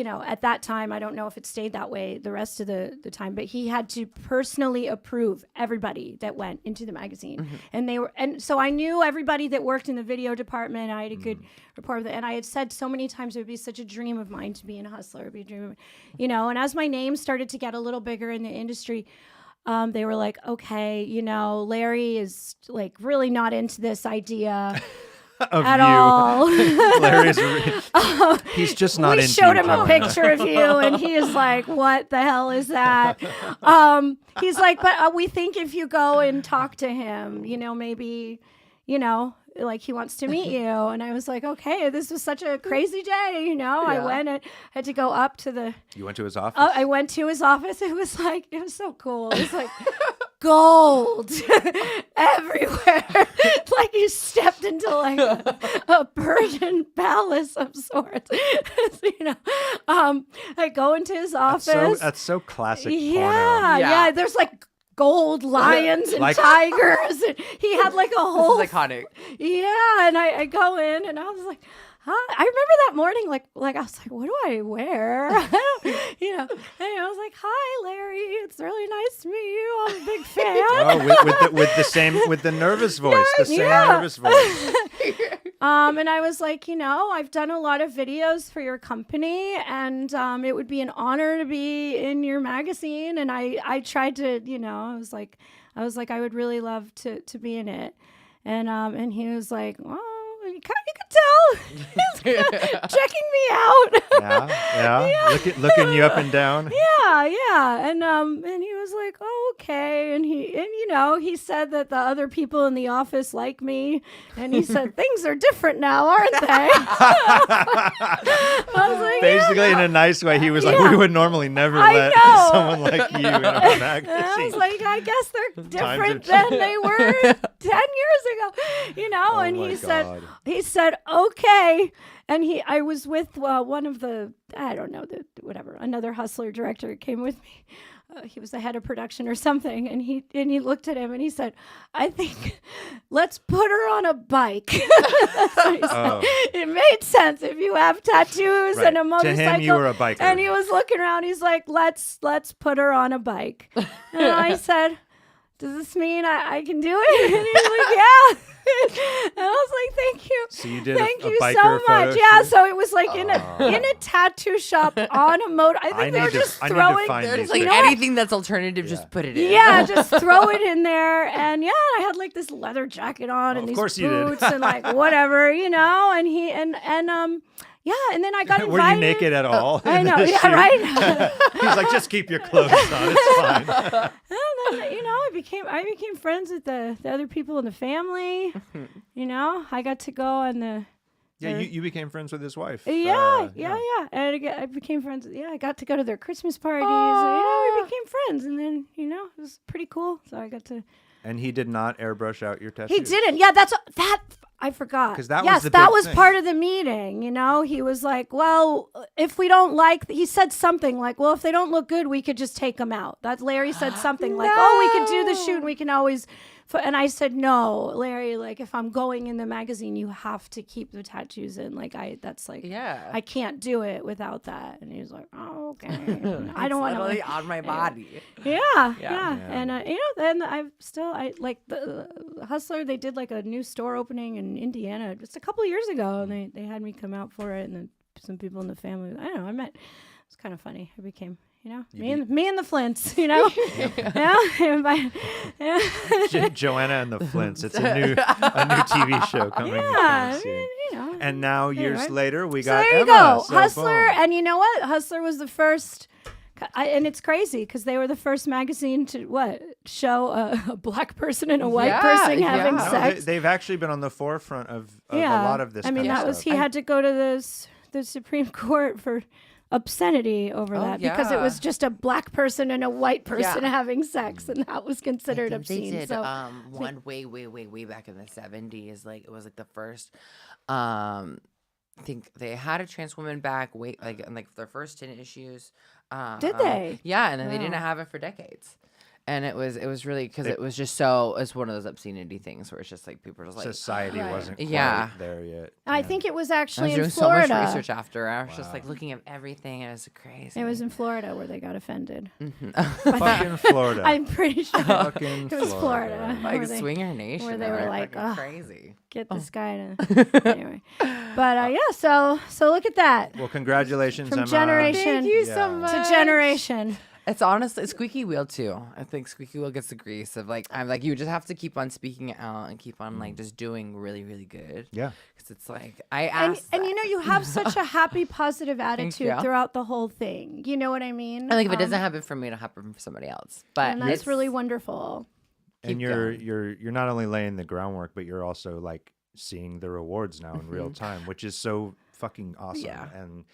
Speaker 2: at that time, I don't know if it stayed that way the rest of the time, but he had to personally approve everybody that went into the magazine. And so I knew everybody that worked in the video department. I had a good rapport with it. And I had said so many times it would be such a dream of mine to be in a Hustler. It would be a dream of, and as my name started to get a little bigger in the industry, they were like, okay, Larry is like really not into this idea. At all.
Speaker 1: Larry's he's just not into you.
Speaker 2: We showed him a picture of you and he is like, what the hell is that? He's like, but we think if you go and talk to him, maybe, like he wants to meet you. And I was like, okay, this was such a crazy day, I went and had to go up to the...
Speaker 1: You went to his office?
Speaker 2: I went to his office. It was so cool. It was like... gold everywhere. Like you stepped into like a Persian palace of sorts. I go into his office.
Speaker 1: That's so classic.
Speaker 2: Yeah. There's like gold lions and tigers. And he had like a whole.
Speaker 3: This is iconic.
Speaker 2: Yeah, and I go in and I was like, huh? I remember that morning, like I was like, what do I wear? And I was like, hi, Larry. It's really nice to meet you. I'm a big fan.
Speaker 1: with the nervous voice, nervous voice.
Speaker 2: And I was like, I've done a lot of videos for your company, and it would be an honor to be in your magazine. And I tried to, I was like, I would really love to be in it. And he was like, well, you could tell he's checking me out.
Speaker 1: Yeah. Looking you up and down.
Speaker 2: Yeah. And he was like, oh, okay. And he said that the other people in the office like me. And he said, things are different now, aren't they? I was like,
Speaker 1: basically in a nice way. He was like, we would normally never let someone like you in our magazine.
Speaker 2: And I was like, I guess they're different than they were 10 years ago, and he said, okay. And I was with one of the, I don't know, another Hustler director came with me. He was the head of production or something. And he looked at him and he said, I think let's put her on a bike. That's what he said. It made sense if you have tattoos and a motorcycle.
Speaker 1: To him, you were a biker.
Speaker 2: And he was looking around. He's like, let's put her on a bike. And I said, does this mean I can do it? And he was like, yeah. And I was like, thank you.
Speaker 1: So you did
Speaker 2: Thank
Speaker 1: a
Speaker 2: you
Speaker 1: biker
Speaker 2: so
Speaker 1: photo
Speaker 2: much. Yeah,
Speaker 1: shoot?
Speaker 2: so it was like in a tattoo shop on a motor. I think they were just
Speaker 1: I need to
Speaker 2: throwing.
Speaker 1: find
Speaker 3: They're
Speaker 1: these
Speaker 3: just like
Speaker 1: pictures.
Speaker 3: anything that's alternative, just put it in.
Speaker 2: Yeah, just throw it in there. And yeah, I had like this leather jacket on and
Speaker 1: Of
Speaker 2: these
Speaker 1: course you did.
Speaker 2: boots and like whatever, and he and yeah, and then I got invited.
Speaker 1: Were you naked at all?
Speaker 2: I
Speaker 1: in
Speaker 2: know,
Speaker 1: this
Speaker 2: yeah,
Speaker 1: shoot?
Speaker 2: right.
Speaker 1: He's like, just keep your clothes on. It's fine.
Speaker 2: And then, I became friends with the other people in the family. I got to go on the.
Speaker 1: Yeah, you became friends with his wife.
Speaker 2: Yeah. And I became friends. I got to go to their Christmas parties. And, we became friends, and then it was pretty cool. So I got to.
Speaker 1: And he did not airbrush out your tattoo.
Speaker 2: He didn't. Yeah, that I forgot.
Speaker 1: 'Cause that was
Speaker 2: yes,
Speaker 1: the
Speaker 2: that
Speaker 1: big
Speaker 2: was
Speaker 1: thing.
Speaker 2: part of the meeting. He was like, "Well, if we don't like," he said something like, "Well, if they don't look good, we could just take them out." That Larry said something like, "Oh, we could do the shoot. And we can always." And I said, "No, Larry. Like, if I'm going in the magazine, you have to keep the tattoos in. Like, that's like,
Speaker 3: Yeah.
Speaker 2: I can't do it without that." And he was like, "Oh, okay. I don't want
Speaker 3: Literally
Speaker 2: to."
Speaker 3: on my body.
Speaker 2: Yeah.
Speaker 3: Yeah.
Speaker 2: And then I like the Hustler. They did like a new store opening in Indiana just a couple of years ago, and they had me come out for it, and then some people in the family. I don't know. I met. It's kind of funny. I became. Me and the Flints. Yeah.
Speaker 1: Joanna and the Flints. It's a new TV show coming.
Speaker 2: Yeah.
Speaker 1: soon. And now years
Speaker 2: Anyway.
Speaker 1: later, we
Speaker 2: So
Speaker 1: got
Speaker 2: there you
Speaker 1: Emma.
Speaker 2: go,
Speaker 1: So
Speaker 2: Hustler,
Speaker 1: boom.
Speaker 2: and you know what? Hustler was the first, and it's crazy because they were the first magazine to show a black person and a white
Speaker 3: Yeah,
Speaker 2: person having
Speaker 3: yeah.
Speaker 1: No,
Speaker 2: sex.
Speaker 1: they've actually been on the forefront of a lot of this.
Speaker 2: I mean,
Speaker 1: kind of
Speaker 2: that was
Speaker 1: stuff.
Speaker 2: he had to go to the Supreme Court for obscenity over that because it
Speaker 3: yeah.
Speaker 2: was just a black person and a white person
Speaker 3: Yeah.
Speaker 2: having sex, and that was considered
Speaker 3: I think
Speaker 2: obscene.
Speaker 3: They did
Speaker 2: So
Speaker 3: one way back in the 70s. Like it was like the first. I think they had a trans woman back in their first 10 issues.
Speaker 2: Did they?
Speaker 3: Yeah, and then they didn't
Speaker 2: Wow.
Speaker 3: have it for decades. And it was really because it was just so it's one of those obscenity things where it's just like people are just like
Speaker 1: Society
Speaker 2: Right.
Speaker 1: wasn't quite
Speaker 3: Yeah.
Speaker 1: there yet.
Speaker 2: I
Speaker 1: Yeah.
Speaker 2: think it was
Speaker 3: I
Speaker 2: actually
Speaker 3: was
Speaker 2: in
Speaker 3: doing
Speaker 2: Florida.
Speaker 3: so much research after. I was just like looking at everything. It was crazy.
Speaker 2: It was in Florida where they got offended.
Speaker 1: Fucking Florida.
Speaker 2: I'm pretty sure
Speaker 1: Fucking
Speaker 2: it was Florida.
Speaker 3: like
Speaker 2: where they
Speaker 3: Swinger Nation.
Speaker 2: where they were
Speaker 3: They're
Speaker 2: like,
Speaker 3: fucking
Speaker 2: "Ugh."
Speaker 3: crazy.
Speaker 2: get this guy to anyway. But so look at that.
Speaker 1: Well, congratulations,
Speaker 2: From
Speaker 1: Emma.
Speaker 2: generation
Speaker 3: Thank you so
Speaker 1: Yeah.
Speaker 3: much.
Speaker 2: to generation.
Speaker 3: It's honestly Squeaky Wheel too. I think Squeaky Wheel gets the grease of I'm like you just have to keep on speaking it out and keep on just doing really really good.
Speaker 1: Yeah.
Speaker 3: Because it's like I
Speaker 2: And
Speaker 3: asked.
Speaker 2: you have such a happy, positive attitude
Speaker 3: you.
Speaker 2: throughout the whole thing. You know what I mean?
Speaker 3: I think if it doesn't happen for me, it'll happen for somebody else. But
Speaker 2: and that's
Speaker 3: it's
Speaker 2: really wonderful.
Speaker 1: And
Speaker 3: Keep
Speaker 1: you're not only laying the groundwork, but you're also like seeing the rewards now in real time, which is so fucking awesome.
Speaker 3: Yeah.
Speaker 1: And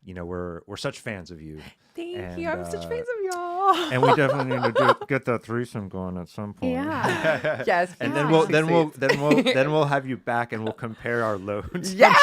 Speaker 1: we're such fans of you.
Speaker 3: Thank you.
Speaker 1: And,
Speaker 3: I'm such fans of y'all.
Speaker 1: And we definitely need to get that threesome going at some point.
Speaker 2: Yeah.
Speaker 3: Yes.
Speaker 1: And
Speaker 3: yeah.
Speaker 1: then we'll have you back and we'll compare our loads.
Speaker 3: Yes!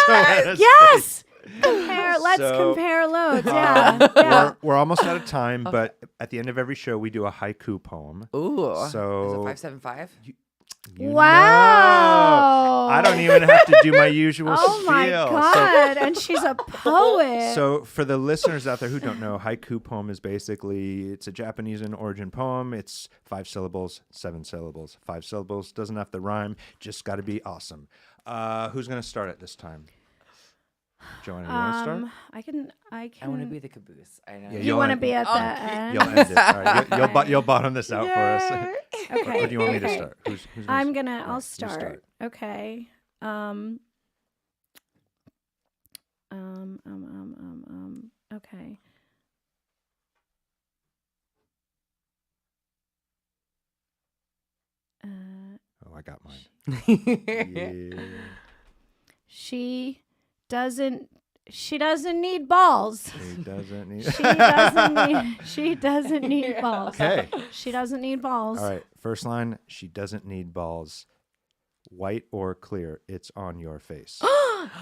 Speaker 2: Yes. Let's
Speaker 1: So,
Speaker 2: compare loads. Yeah.
Speaker 1: We're almost out of time, but at the end of every show we do a haiku poem.
Speaker 3: Ooh.
Speaker 1: So
Speaker 3: Is it 575?
Speaker 1: you
Speaker 2: Wow.
Speaker 1: know. I don't even have to do my usual
Speaker 2: Oh my
Speaker 1: spiel.
Speaker 2: God. And she's a poet.
Speaker 1: So for the listeners out there who don't know, haiku poem is basically, it's a Japanese in origin poem. It's 5 syllables, 7 syllables. 5 syllables, doesn't have to rhyme, just got to be awesome. Who's going to start it this time? Joanna, you want to start?
Speaker 2: I can.
Speaker 3: I want to be the caboose. I know.
Speaker 1: Yeah,
Speaker 2: You want to be at the end?
Speaker 1: You'll end it. All right. You'll bottom this out for us.
Speaker 2: Okay.
Speaker 1: Or do you want me to
Speaker 2: okay.
Speaker 1: start? Who's
Speaker 2: I'll
Speaker 1: you
Speaker 2: start. Okay. Okay.
Speaker 1: Oh, I got mine. Yeah.
Speaker 2: She doesn't need balls.
Speaker 1: He doesn't need.
Speaker 2: She doesn't need balls.
Speaker 1: Okay.
Speaker 2: She doesn't need balls.
Speaker 1: All right. First line. She doesn't need balls. White or clear, it's on your face.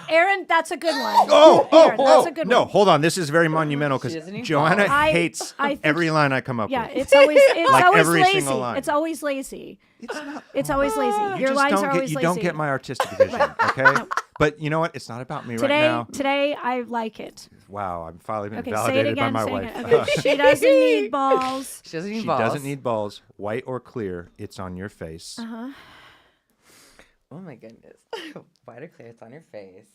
Speaker 2: Aaron, that's a good one.
Speaker 1: Oh,
Speaker 2: that's a good
Speaker 1: no,
Speaker 2: one.
Speaker 1: hold on. This is very monumental
Speaker 3: She
Speaker 1: because
Speaker 3: doesn't need
Speaker 1: Joanna
Speaker 2: balls.
Speaker 1: hates
Speaker 2: I think
Speaker 1: every line I come up
Speaker 2: Yeah,
Speaker 1: with.
Speaker 2: it's always
Speaker 1: Like
Speaker 2: always
Speaker 1: every
Speaker 2: lazy.
Speaker 1: single line.
Speaker 2: It's always lazy.
Speaker 1: It's not.
Speaker 2: It's always lazy.
Speaker 1: You
Speaker 2: Your
Speaker 1: just
Speaker 2: lines
Speaker 1: don't
Speaker 2: are
Speaker 1: get.
Speaker 2: always
Speaker 1: You
Speaker 2: lazy.
Speaker 1: don't get my artistic vision, okay? But you know what? It's not about me right now.
Speaker 2: Today I like it.
Speaker 1: Wow, I'm finally been
Speaker 2: Okay, say it
Speaker 1: validated by
Speaker 2: again.
Speaker 1: my
Speaker 2: say it
Speaker 1: wife.
Speaker 2: again. Okay. She doesn't need balls.
Speaker 3: She doesn't need
Speaker 1: She
Speaker 3: balls.
Speaker 1: doesn't need balls. White or clear, it's on your face.
Speaker 2: Uh-huh.
Speaker 3: Oh my goodness. White or clear? It's on your face.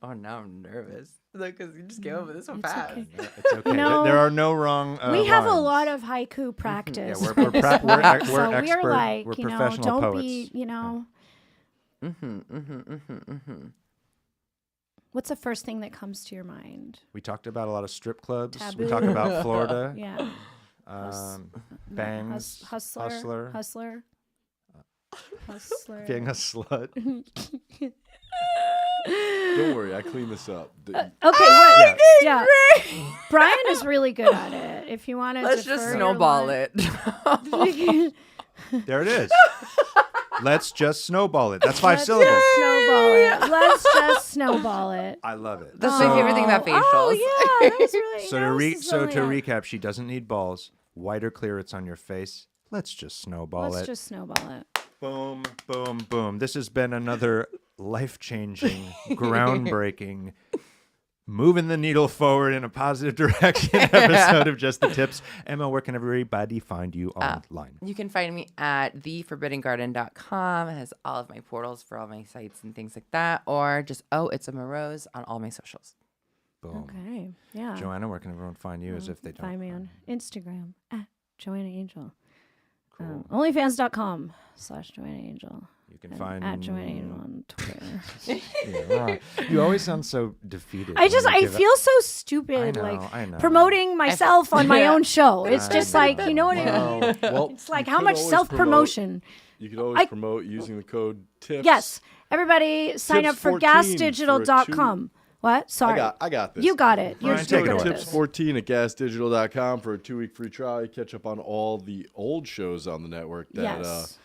Speaker 3: Oh, now I'm nervous. Because you just came up with this so fast.
Speaker 2: Okay.
Speaker 1: It's okay.
Speaker 2: No.
Speaker 1: There are no wrong.
Speaker 2: We have a
Speaker 1: lines.
Speaker 2: lot of haiku practice.
Speaker 1: Yeah,
Speaker 2: for this
Speaker 1: we're
Speaker 2: week,
Speaker 1: expert.
Speaker 2: we're like,
Speaker 1: We're
Speaker 2: you know,
Speaker 1: professional
Speaker 2: don't
Speaker 1: poets.
Speaker 2: be, you know. What's the first thing that comes to your mind?
Speaker 1: We talked about a lot of strip clubs.
Speaker 2: Taboo.
Speaker 1: We talked about Florida.
Speaker 2: Yeah.
Speaker 1: Bangs.
Speaker 2: Hustler.
Speaker 1: Being a slut.
Speaker 4: Don't worry, I clean this up.
Speaker 2: Okay, what? Yeah. Brian is really good at it. If you want to
Speaker 3: Let's just snowball it.
Speaker 1: There it is. Let's just snowball it. That's 5 syllables.
Speaker 2: Snowball it. Let's just snowball it.
Speaker 1: I love it.
Speaker 3: That's my favorite thing about facials.
Speaker 2: Oh, yeah. That was really
Speaker 1: So
Speaker 2: that
Speaker 1: to
Speaker 2: was really it.
Speaker 1: recap, she doesn't need balls. White or clear, it's on your face. Let's just snowball
Speaker 2: Let's
Speaker 1: it.
Speaker 2: just snowball it.
Speaker 1: Boom, boom, boom. This has been another life-changing, groundbreaking, moving the needle forward in a positive direction episode of Just the Tips. Emma, where can everybody find you online?
Speaker 3: You can find me at theforbiddengarden.com. It has all of my portals for all my sites and things like that. Or just, it's Emma Rose on all my socials.
Speaker 1: Boom.
Speaker 2: Okay. Yeah.
Speaker 1: Joanna, where can everyone find you as if they don't?
Speaker 2: Find me on Instagram at Joanna Angel.
Speaker 1: Cool.
Speaker 2: OnlyFans.com/Joanna Angel.
Speaker 1: You can
Speaker 2: And
Speaker 1: find
Speaker 2: at Joanna Angel on Twitter.
Speaker 1: Yeah, right. You always sound so defeated.
Speaker 2: I feel so stupid,
Speaker 1: I know.
Speaker 2: promoting myself on my own show. It's just like, you know what I mean?
Speaker 4: Well,
Speaker 2: It's like,
Speaker 4: you
Speaker 2: how
Speaker 4: could
Speaker 2: much
Speaker 4: always
Speaker 2: self-promotion?
Speaker 4: You could always promote using the code TIPS.
Speaker 2: Yes. Everybody sign up for gasdigital.com. What? Sorry.
Speaker 4: I got this.
Speaker 2: You got it. You're
Speaker 1: Brian,
Speaker 2: still
Speaker 1: take it
Speaker 2: good
Speaker 1: away.
Speaker 2: at this.
Speaker 4: Tips14 at gasdigital.com for a 2-week free trial. You catch up on all the old shows on the network that
Speaker 2: Yes.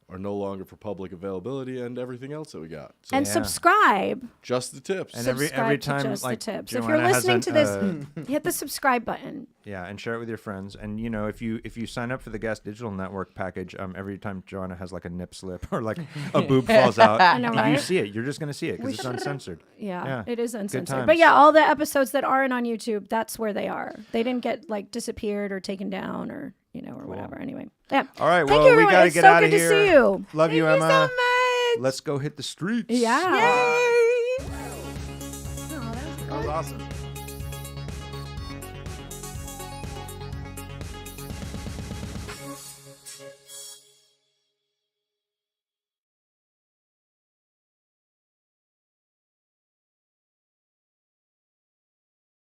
Speaker 4: are no longer for public availability and everything else that we got. So
Speaker 2: And subscribe.
Speaker 4: Just the tips.
Speaker 1: And every
Speaker 2: Subscribe to
Speaker 1: time,
Speaker 2: Just the
Speaker 1: like,
Speaker 2: Tips.
Speaker 1: Joanna
Speaker 2: If you're
Speaker 1: has
Speaker 2: listening to this,
Speaker 1: an,
Speaker 2: hit the subscribe button.
Speaker 1: yeah, and share it with your friends. And you know, if you sign up for the Gas Digital Network package, every time Joanna has like a nip slip or like a boob falls out,
Speaker 2: I know,
Speaker 1: you
Speaker 2: right?
Speaker 1: see it. You're just gonna see it because it's uncensored.
Speaker 2: Yeah, it is uncensored.
Speaker 1: times.
Speaker 2: But yeah, all the episodes that aren't on YouTube, that's where they are. They didn't get like disappeared or taken down or or whatever. Anyway, yeah.
Speaker 1: All right,
Speaker 2: Thank
Speaker 1: well,
Speaker 2: you,
Speaker 1: we
Speaker 2: everyone.
Speaker 1: gotta
Speaker 2: It's
Speaker 1: get
Speaker 2: so
Speaker 1: out of
Speaker 2: good
Speaker 1: here.
Speaker 2: to see you.
Speaker 1: Love you,
Speaker 3: Thank
Speaker 1: Emma.
Speaker 3: you so much.
Speaker 1: Let's go hit the streets.
Speaker 2: Yeah.
Speaker 3: Yay!
Speaker 2: Oh, that was
Speaker 1: That was awesome.